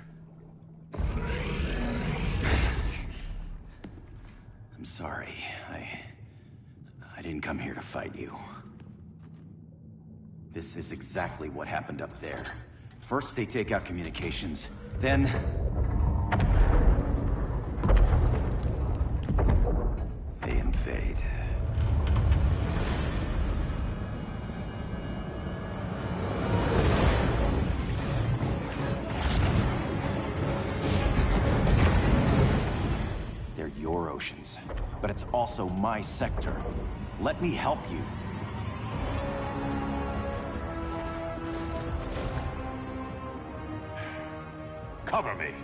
I'm sorry. I didn't come here to fight you. This is exactly what happened up there. First they take out communications, then... they invade. They're your oceans, but it's also my sector. Let me help you. Cover me.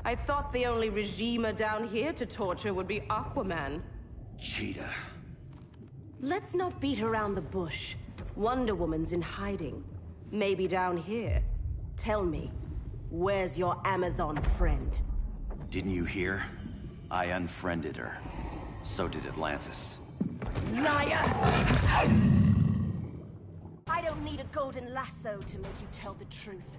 I thought the only regimer down here to torture would be Aquaman. Cheetah. Let's not beat around the bush. Wonder Woman's in hiding. Maybe down here. Tell me, where's your Amazon friend? Didn't you hear? I unfriended her. So did Atlantis. Liar! I don't need a golden lasso to make you tell the truth.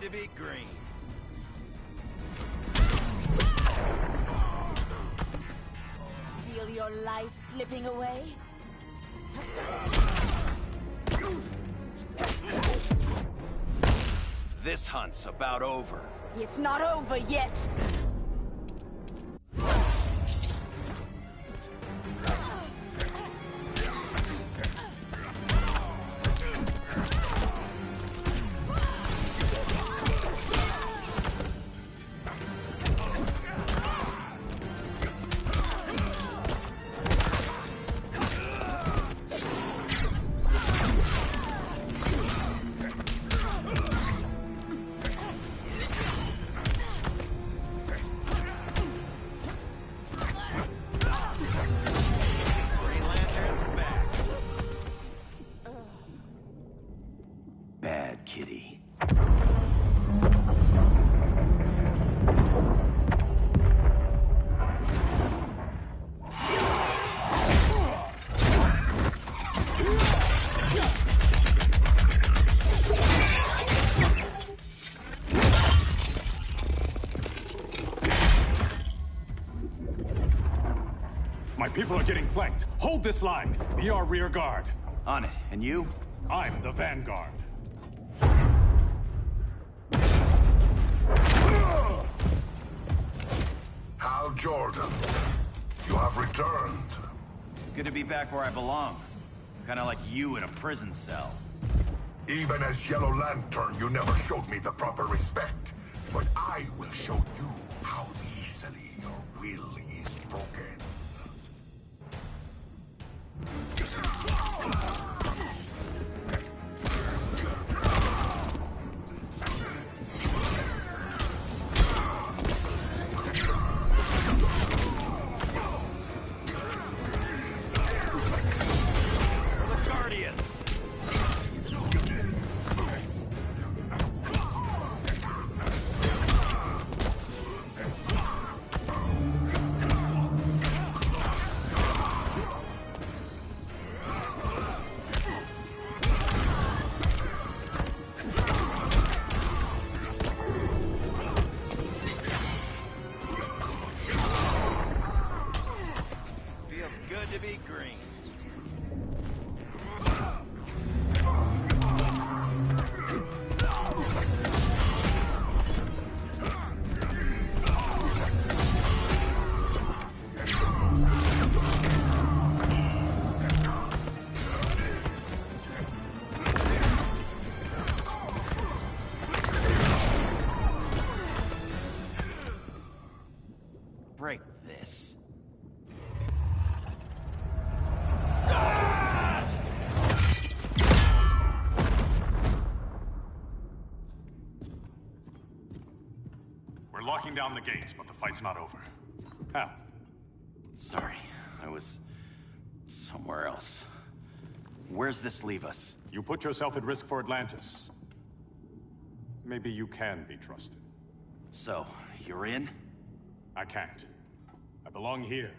To be green. Feel your life slipping away? This hunt's about over. It's not over yet. Kitty. My people are getting flanked. Hold this line. Be our rear guard. On it. And you? I'm the vanguard. Hal Jordan, you have returned. Good to be back where I belong. Kinda like you in a prison cell. Even as Yellow Lantern, you never showed me the proper respect. But I will show you how easily your will is broken. Good to be green. Break this. We're locking down the gates, but the fight's not over. Hal. Sorry, I was somewhere else. Where's this leave us? You put yourself at risk for Atlantis. Maybe you can be trusted. So, you're in? I can't. I belong here,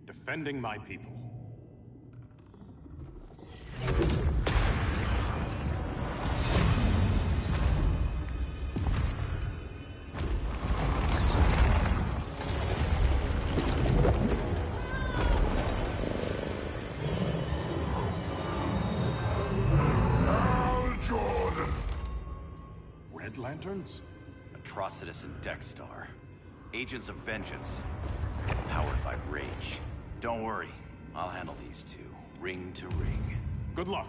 defending my people. Jordan! Red Lanterns? Atrocitus and Dexstar. Agents of Vengeance. Powered by rage. Don't worry, I'll handle these two, ring to ring. Good luck.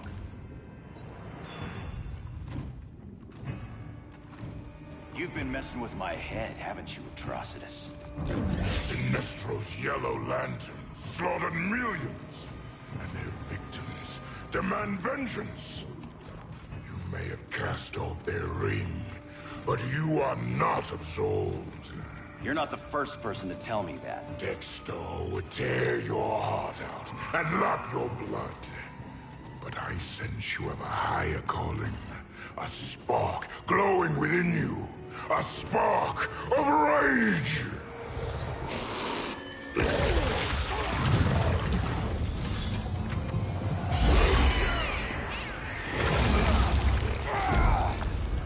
You've been messing with my head, haven't you, Atrocitus? Sinestro's Yellow Lanterns slaughtered millions, and their victims demand vengeance. You may have cast off their ring, but you are not absolved. You're not the first person to tell me that. Dexter would tear your heart out and lap your blood. But I sense you have a higher calling. A spark glowing within you. A spark of rage!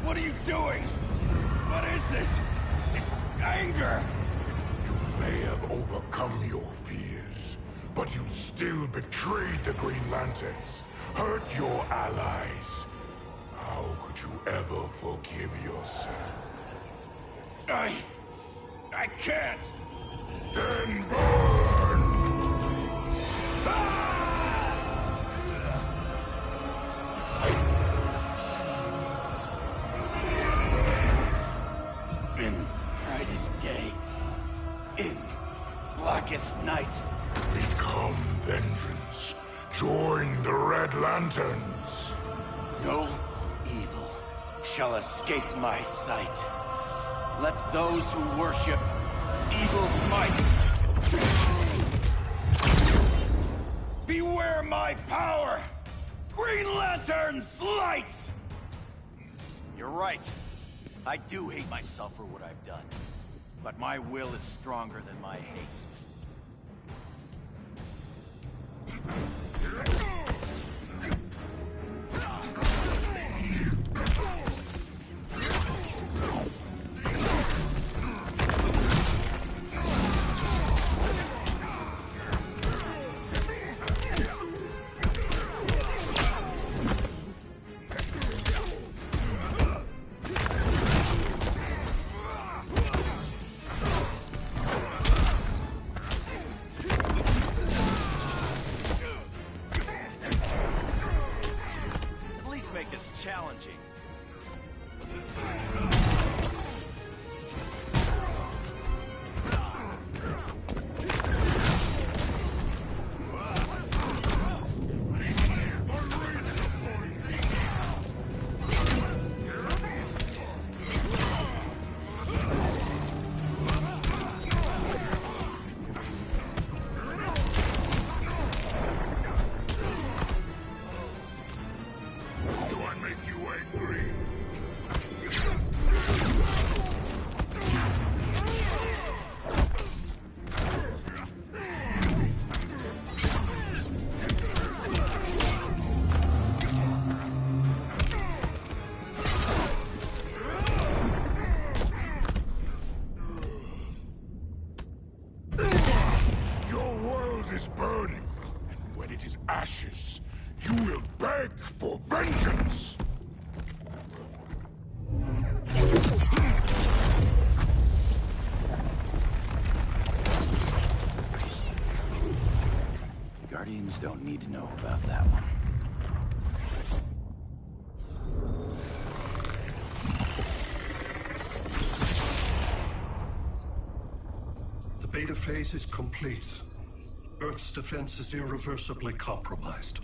What are you doing? What is this? This anger! You may have overcome your fears, but you still betrayed the Green Lanterns, hurt your allies. How could you ever forgive yourself? I can't! Then burn! In brightest day, in blackest night. Become vengeance. Join the Red Lanterns. No evil shall escape my sight. Let those who worship evil's might beware my power! Green Lantern's light! You're right. I do hate myself for what I've done. But my will is stronger than my hate. Make this challenging. Ashes, you will beg for vengeance! The Guardians don't need to know about that one. The beta phase is complete. Earth's defense is irreversibly compromised.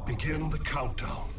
Begin the countdown.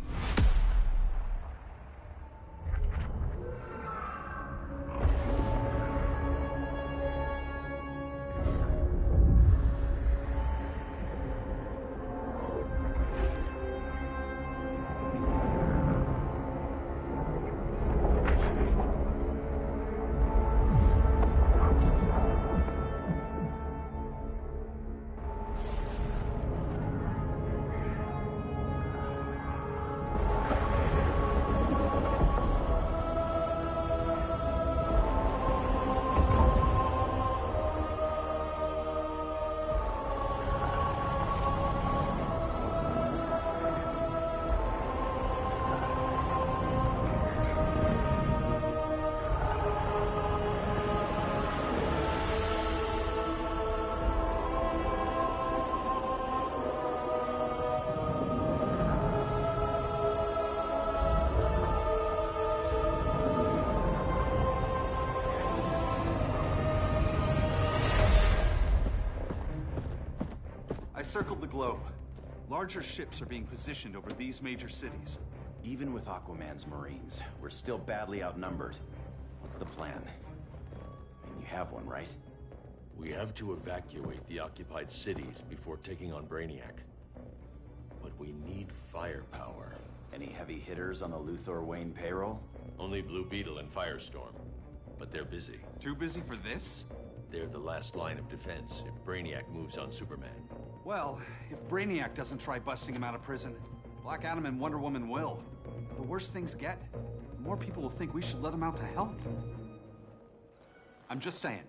circled the globe. Larger ships are being positioned over these major cities. Even with Aquaman's Marines, we're still badly outnumbered. What's the plan? And you have one, right? We have to evacuate the occupied cities before taking on Brainiac. But we need firepower. Any heavy hitters on the Luthor Wayne payroll? Only Blue Beetle and Firestorm. But they're busy. Too busy for this? They're the last line of defense if Brainiac moves on Superman. Well, if Brainiac doesn't try busting him out of prison, Black Adam and Wonder Woman will. The worse things get, the more people will think we should let him out to help. I'm just saying.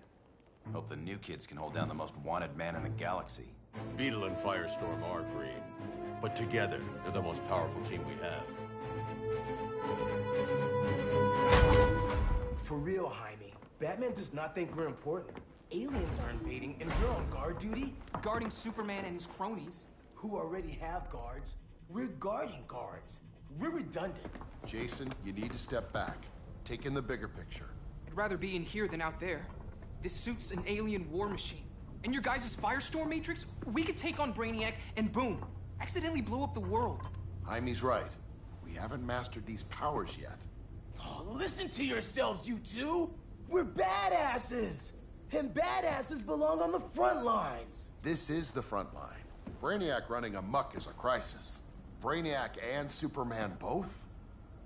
Hope the new kids can hold down the most wanted man in the galaxy. Beetle and Firestorm are green, but together, they're the most powerful team we have. For real, Jaime, Batman does not think we're important. Aliens are invading, and we're on guard duty? Guarding Superman and his cronies. Who already have guards. We're guarding guards. We're redundant. Jason, you need to step back. Take in the bigger picture. I'd rather be in here than out there. This suit's an alien war machine. And your guys' Firestorm Matrix, we could take on Brainiac and boom, accidentally blow up the world. Jaime's right. We haven't mastered these powers yet. Oh, listen to yourselves, you two! We're badasses! And badasses belong on the front lines! This is the front line. Brainiac running amok is a crisis. Brainiac and Superman both?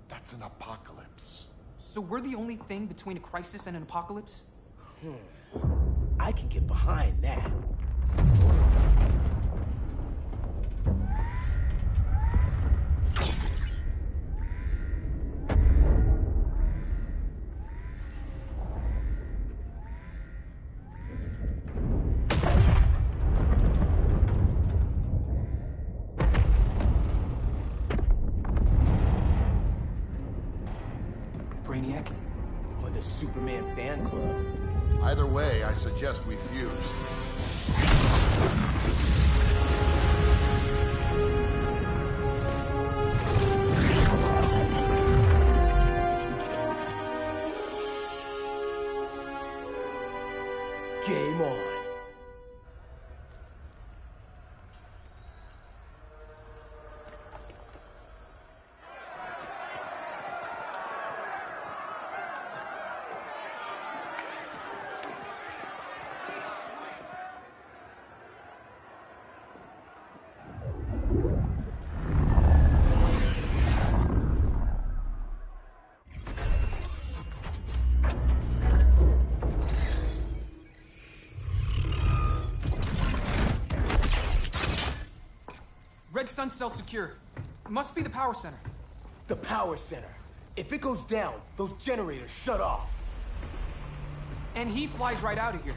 That's an apocalypse. So we're the only thing between a crisis and an apocalypse? I can get behind that. Brainiac? Or the Superman fan club? Either way, I suggest we fuse. Game on. Red Sun cell secure. Must be the power center. The power center. If it goes down, those generators shut off. And he flies right out of here.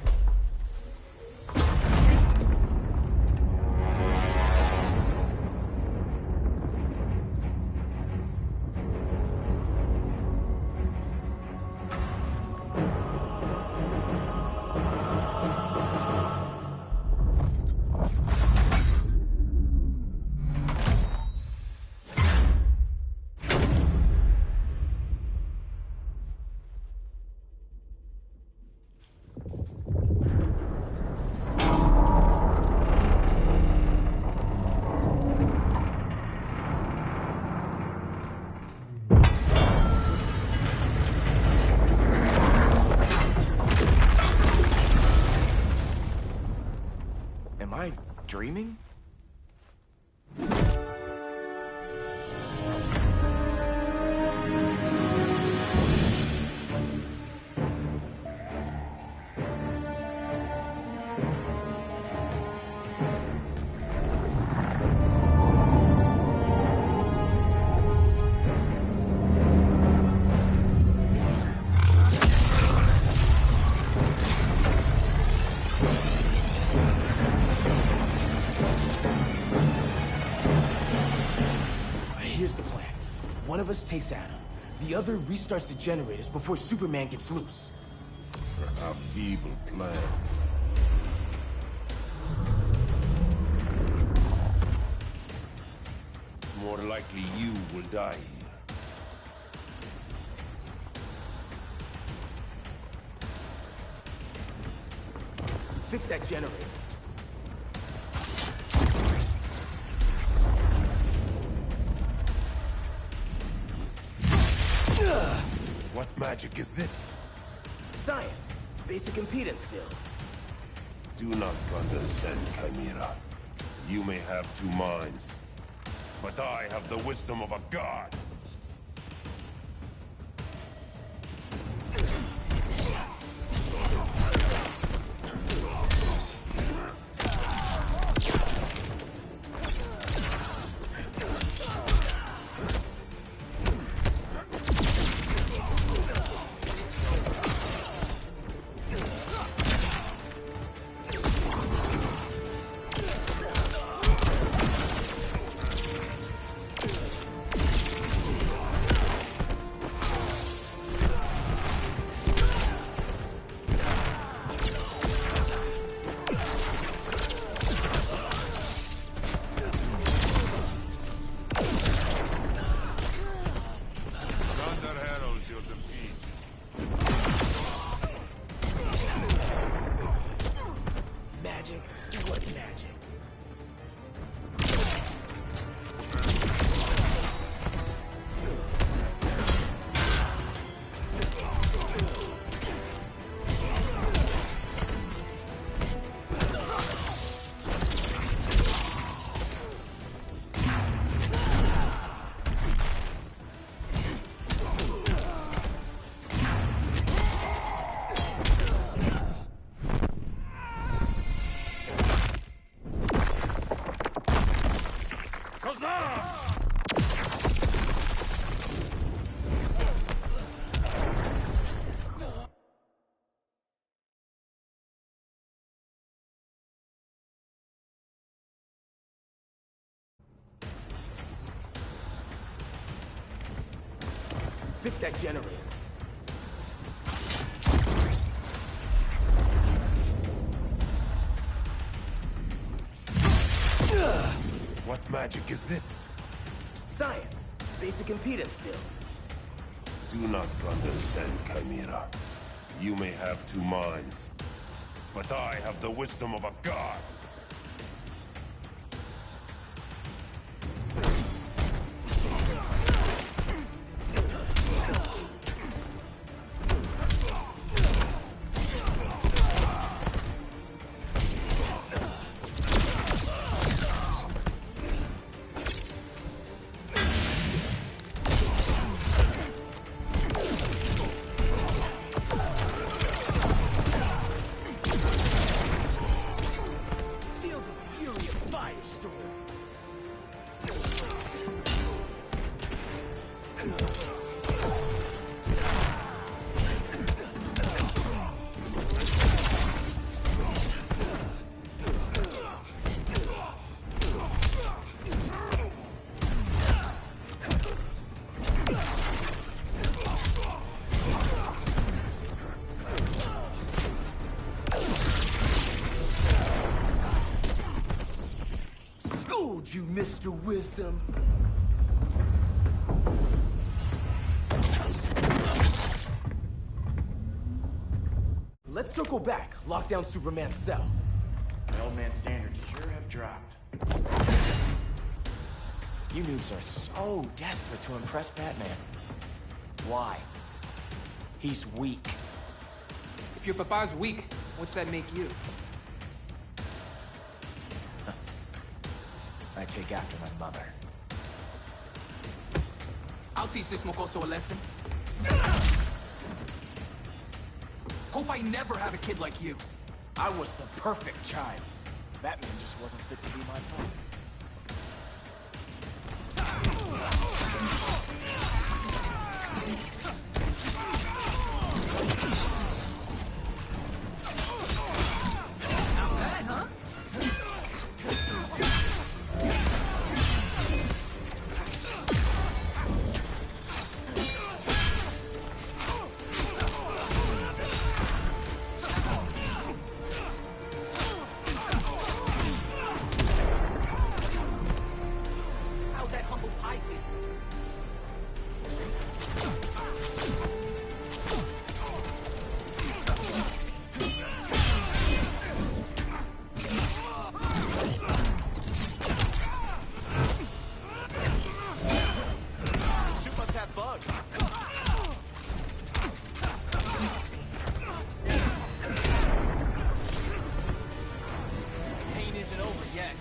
Am I dreaming? Here's the plan. One of us takes Adam. The other restarts the generators before Superman gets loose. A feeble plan. It's more likely you will die here. Fix that generator. magic is this? Science. Basic impedance field. Do not condescend, Chimera. You may have two minds, but I have the wisdom of a god. Magic? What magic? Fix that generator. What magic is this? Science. Basic impedance field. Do not condescend, Chimera. You may have two minds, but I have the wisdom of a god. You, Mr. Wisdom. Let's circle back. Lock down Superman's cell. The old man's standards sure have dropped. You noobs are so desperate to impress Batman. Why? He's weak. If your papa's weak, what's that make you? I take after my mother. I'll teach this mocoso a lesson. Hope I never have a kid like you. I was the perfect child. Batman just wasn't fit to be my father. isn't over yet.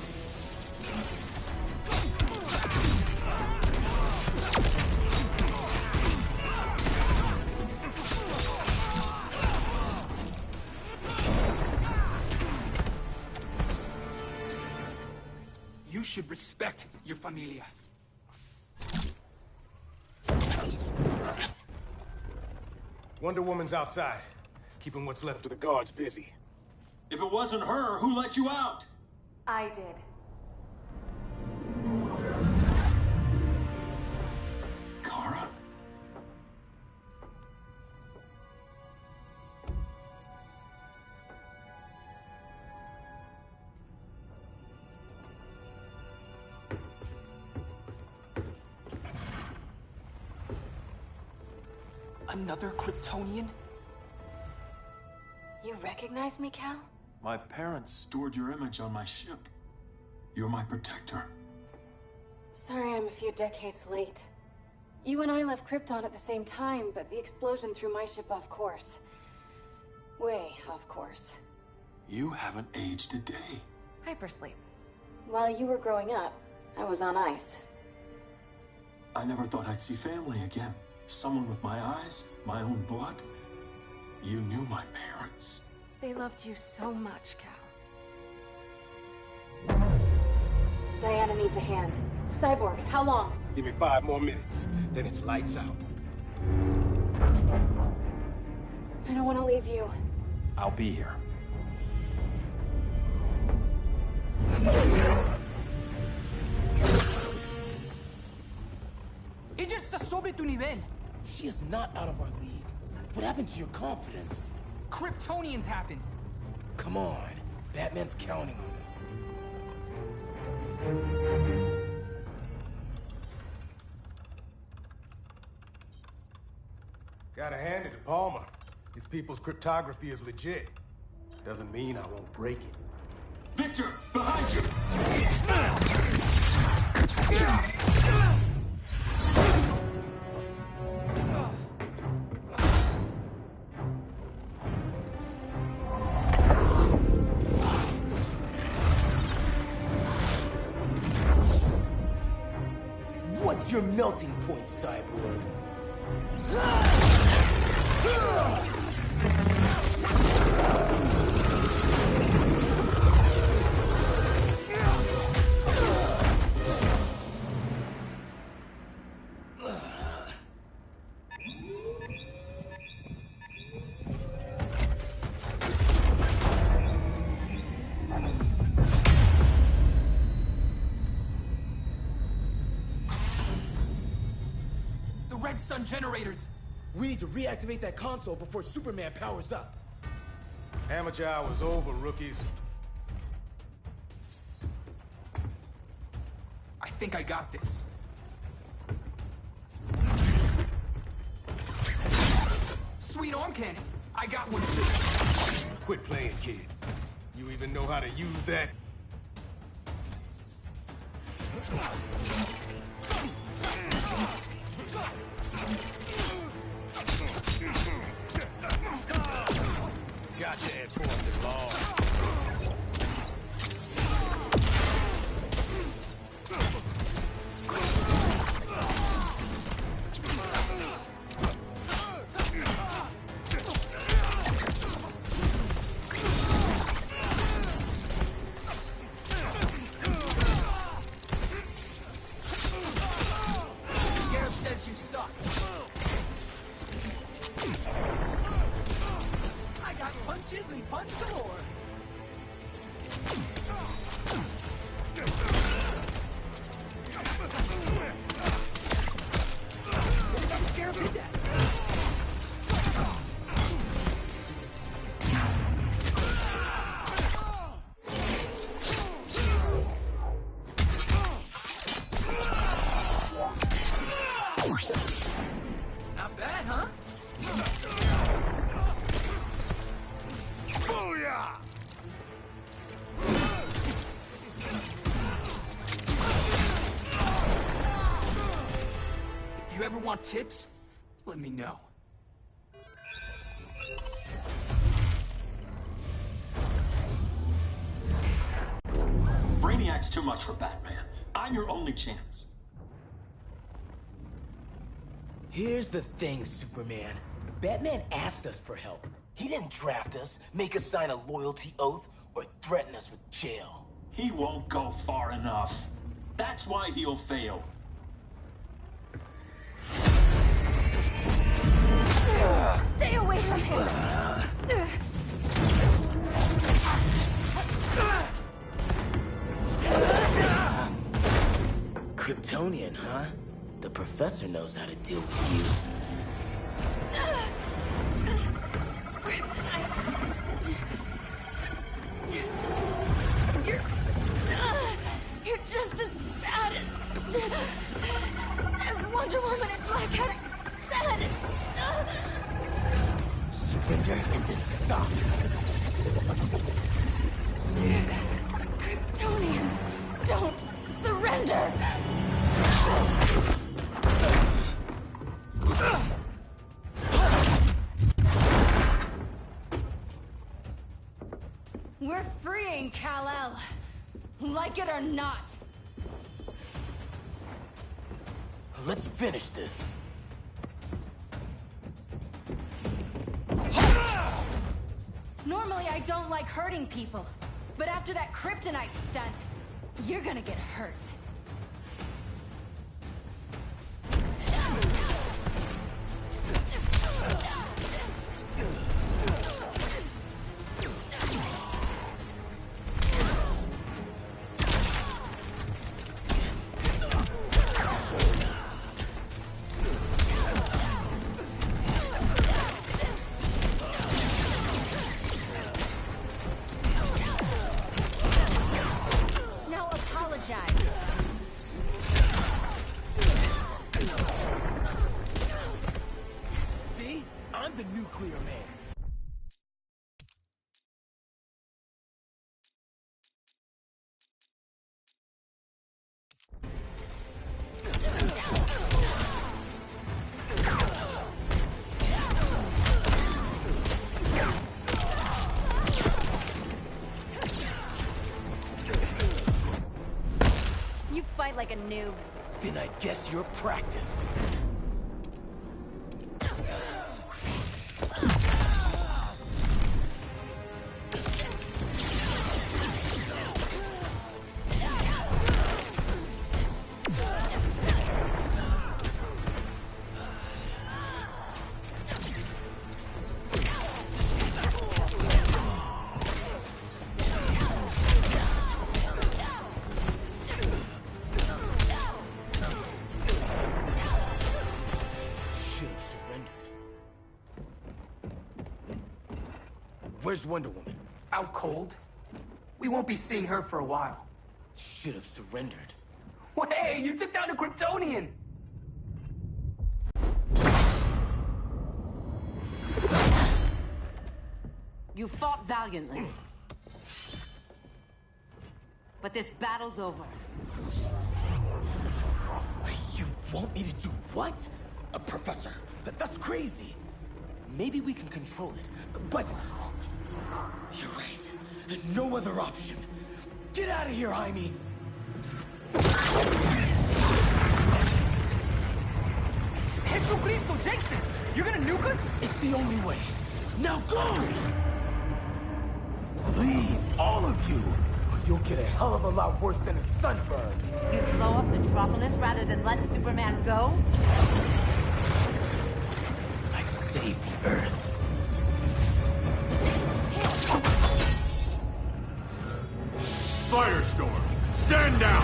You should respect your familia. Wonder Woman's outside, keeping what's left of the guards busy. If it wasn't her, who let you out? I did. Kara? Another Kryptonian? You recognize me, Cal? My parents stored your image on my ship. You're my protector. Sorry I'm a few decades late. You and I left Krypton at the same time, but the explosion threw my ship off course. Way off course. You haven't aged a day. Hypersleep. While you were growing up, I was on ice. I never thought I'd see family again. Someone with my eyes, my own blood. You knew my parents. They loved you so much, Cal. Diana needs a hand. Cyborg, how long? Give me 5 more minutes, then it's lights out. I don't want to leave you. I'll be here. Ella está sobre tu nivel. She is not out of our league. What happened to your confidence? Kryptonians happen. Come on. Batman's counting on us. Gotta hand it to Palmer. These people's cryptography is legit. Doesn't mean I won't break it. Victor, behind you! What's your melting point, Cyborg? Red Sun generators! We need to reactivate that console before Superman powers up. Amateur hour's over, rookies. I think I got this. Sweet arm cannon! I got one too. Quit playing, kid. You even know how to use that? Gotcha, Ed Force at long. Scarab says you suck. I got punches and punch galore. Scarab did that. Not bad, huh? Booyah! If you ever want tips, let me know. Brainiac's too much for Batman. I'm your only chance. Here's the thing, Superman. Batman asked us for help. He didn't draft us, make us sign a loyalty oath, or threaten us with jail. He won't go far enough. That's why he'll fail. Stay away from him! Kryptonian, huh? The professor knows how to deal with you. Kryptonite! You're just as bad as Wonder Woman and Black Cat said. Surrender and this stops. Kryptonians, don't surrender! We're freeing Kal-El. Like it or not. Let's finish this. Normally I don't like hurting people, but after that kryptonite stunt, you're gonna get hurt. Now apologize. See? I'm the nuclear man. You fight like a noob. Then I guess you're practice. Should've surrendered. Where's Wonder Woman? Out cold? We won't be seeing her for a while. Should've surrendered. Hey, you took down a Kryptonian! You fought valiantly. But this battle's over. You want me to do what? Professor, that's crazy. Maybe we can control it, but... You're right. No other option. Get out of here, Jaime! Jesucristo, Jason! You're gonna nuke us? It's the only way. Now go! Leave, all of you, or you'll get a hell of a lot worse than a sunburn. You'd blow up Metropolis rather than let Superman go? I'd save the Earth. Firestorm, stand down!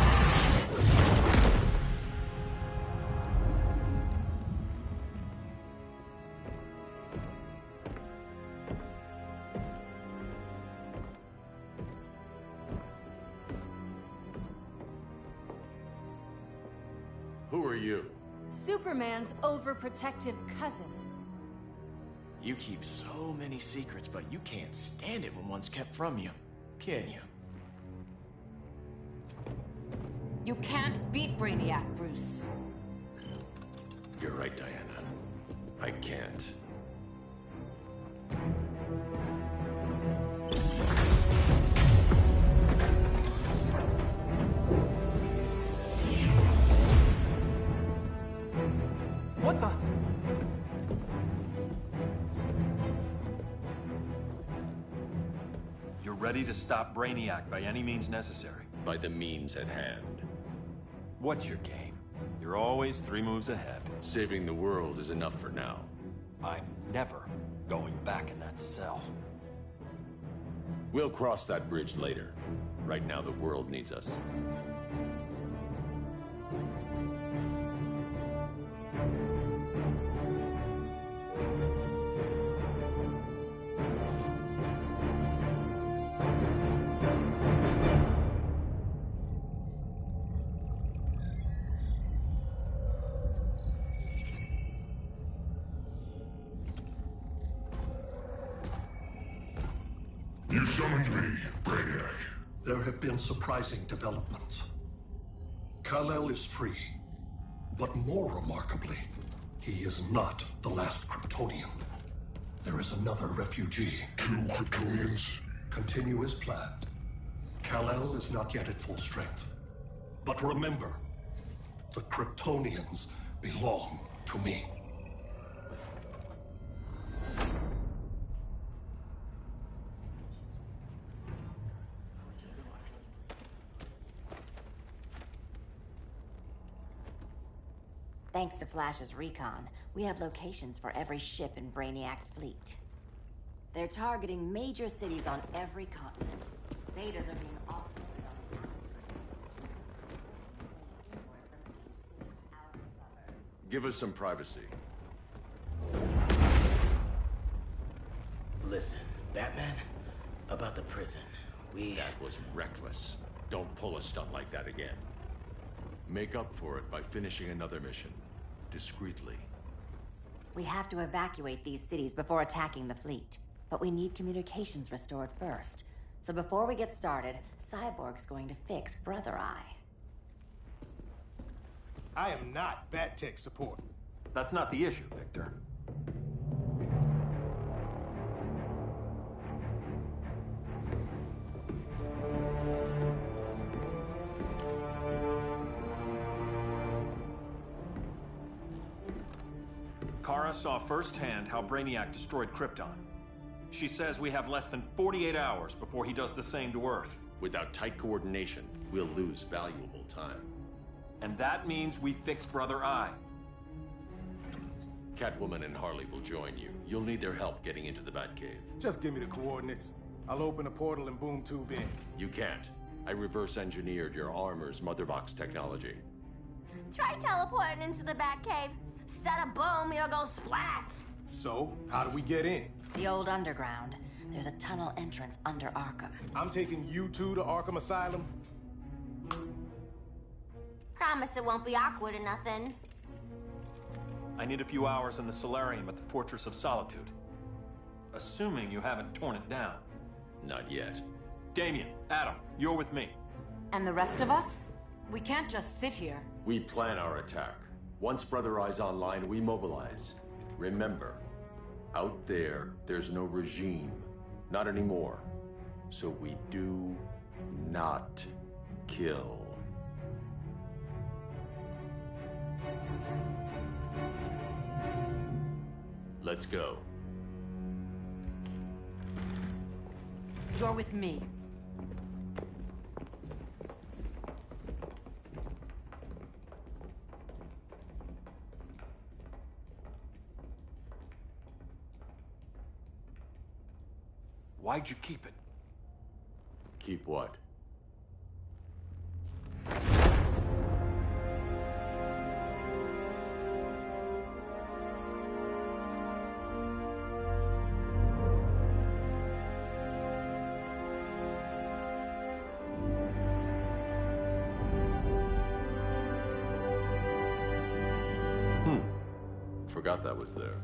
Who are you? Superman's overprotective cousin. You keep so many secrets, but you can't stand it when one's kept from you, can you? You can't beat Brainiac, Bruce. You're right, Diana. I can't. You're ready to stop Brainiac by any means necessary. By the means at hand. What's your game? You're always 3 moves ahead. Saving the world is enough for now. I'm never going back in that cell. We'll cross that bridge later. Right now, the world needs us. You summoned me, Brainiac. There have been surprising developments. Kal-El is free, but more remarkably, he is not the last Kryptonian. There is another refugee. 2 Kryptonians? Continue as planned. Kal-El is not yet at full strength. But remember, the Kryptonians belong to me. Thanks to Flash's recon, we have locations for every ship in Brainiac's fleet. They're targeting major cities on every continent. Betas are being offloaded on the Give us some privacy. Listen, Batman, about the prison, That was reckless. Don't pull a stunt like that again. Make up for it by finishing another mission. Discreetly. We have to evacuate these cities before attacking the fleet. But we need communications restored first. So before we get started, Cyborg's going to fix Brother Eye. I am not Bat Tech support. That's not the issue, Victor. Kara saw firsthand how Brainiac destroyed Krypton. She says we have less than 48 hours before he does the same to Earth. Without tight coordination, we'll lose valuable time. And that means we fix Brother Eye. Catwoman and Harley will join you. You'll need their help getting into the Batcave. Just give me the coordinates. I'll open a portal and boom tube in. You can't. I reverse engineered your armor's motherbox technology. Try teleporting into the Batcave. Instead of boom, you'll go splat. So, how do we get in? The old underground. There's a tunnel entrance under Arkham. I'm taking you two to Arkham Asylum? Promise it won't be awkward or nothing. I need a few hours in the solarium at the Fortress of Solitude. Assuming you haven't torn it down. Not yet. Damien, Adam, you're with me. And the rest of us? We can't just sit here. We plan our attack. Once Brother Eye's online, we mobilize. Remember, out there's no regime. Not anymore. So we do not kill. Let's go. You're with me. Why'd you keep it? Keep what? Forgot that was there.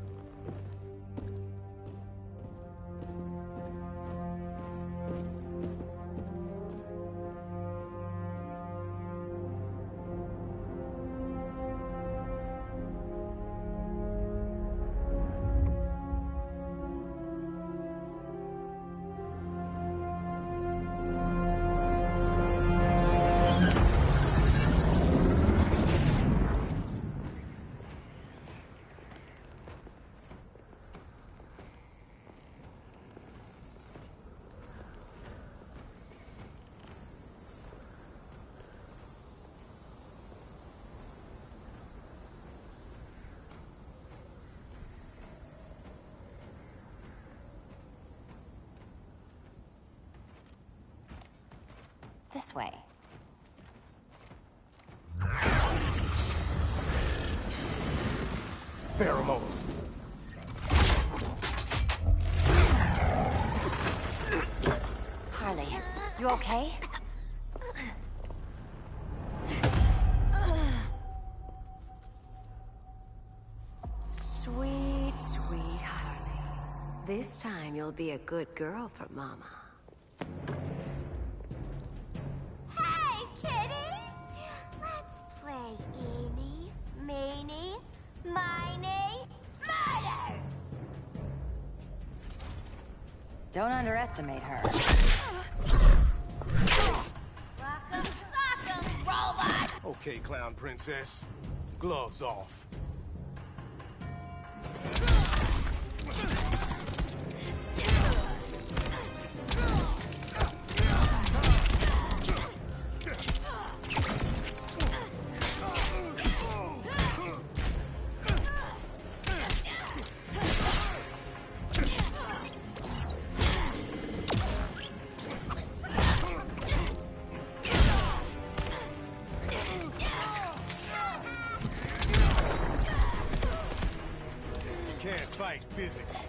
way. Pheromones. Harley, you okay? Sweet, sweet Harley. This time you'll be a good girl for Mama. Hey, kiddies! Let's play Eeny, Meeny, Miny, Murder! Don't underestimate her. Rock'em sock'em, robot! Okay, clown princess. Gloves off. Can't fight physics.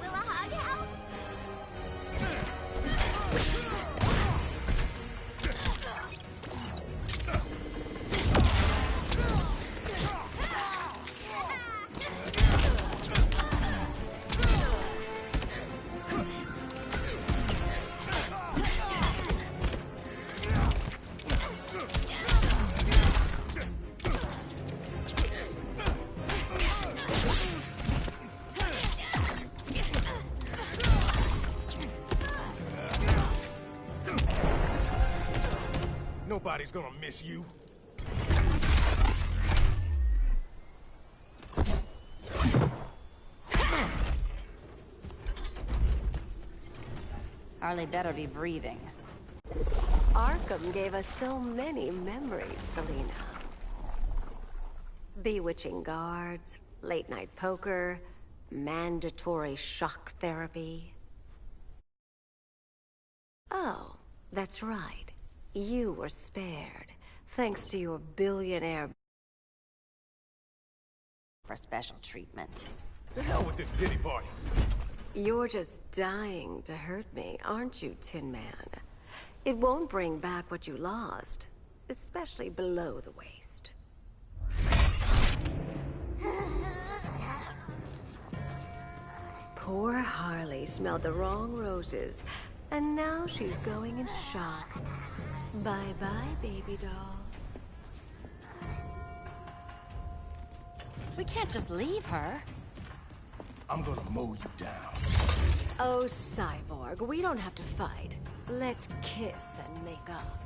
Will a hug help? Nobody's gonna miss you. Harley better be breathing. Arkham gave us so many memories, Selina. Bewitching guards, late-night poker, mandatory shock therapy. Oh, that's right. You were spared, thanks to your billionaire... For special treatment. To hell with this pity party. You're just dying to hurt me, aren't you, Tin Man? It won't bring back what you lost, especially below the waist. Poor Harley smelled the wrong roses, and now she's going into shock. Bye-bye, baby doll. We can't just leave her. I'm gonna mow you down. Oh, Cyborg, we don't have to fight. Let's kiss and make up.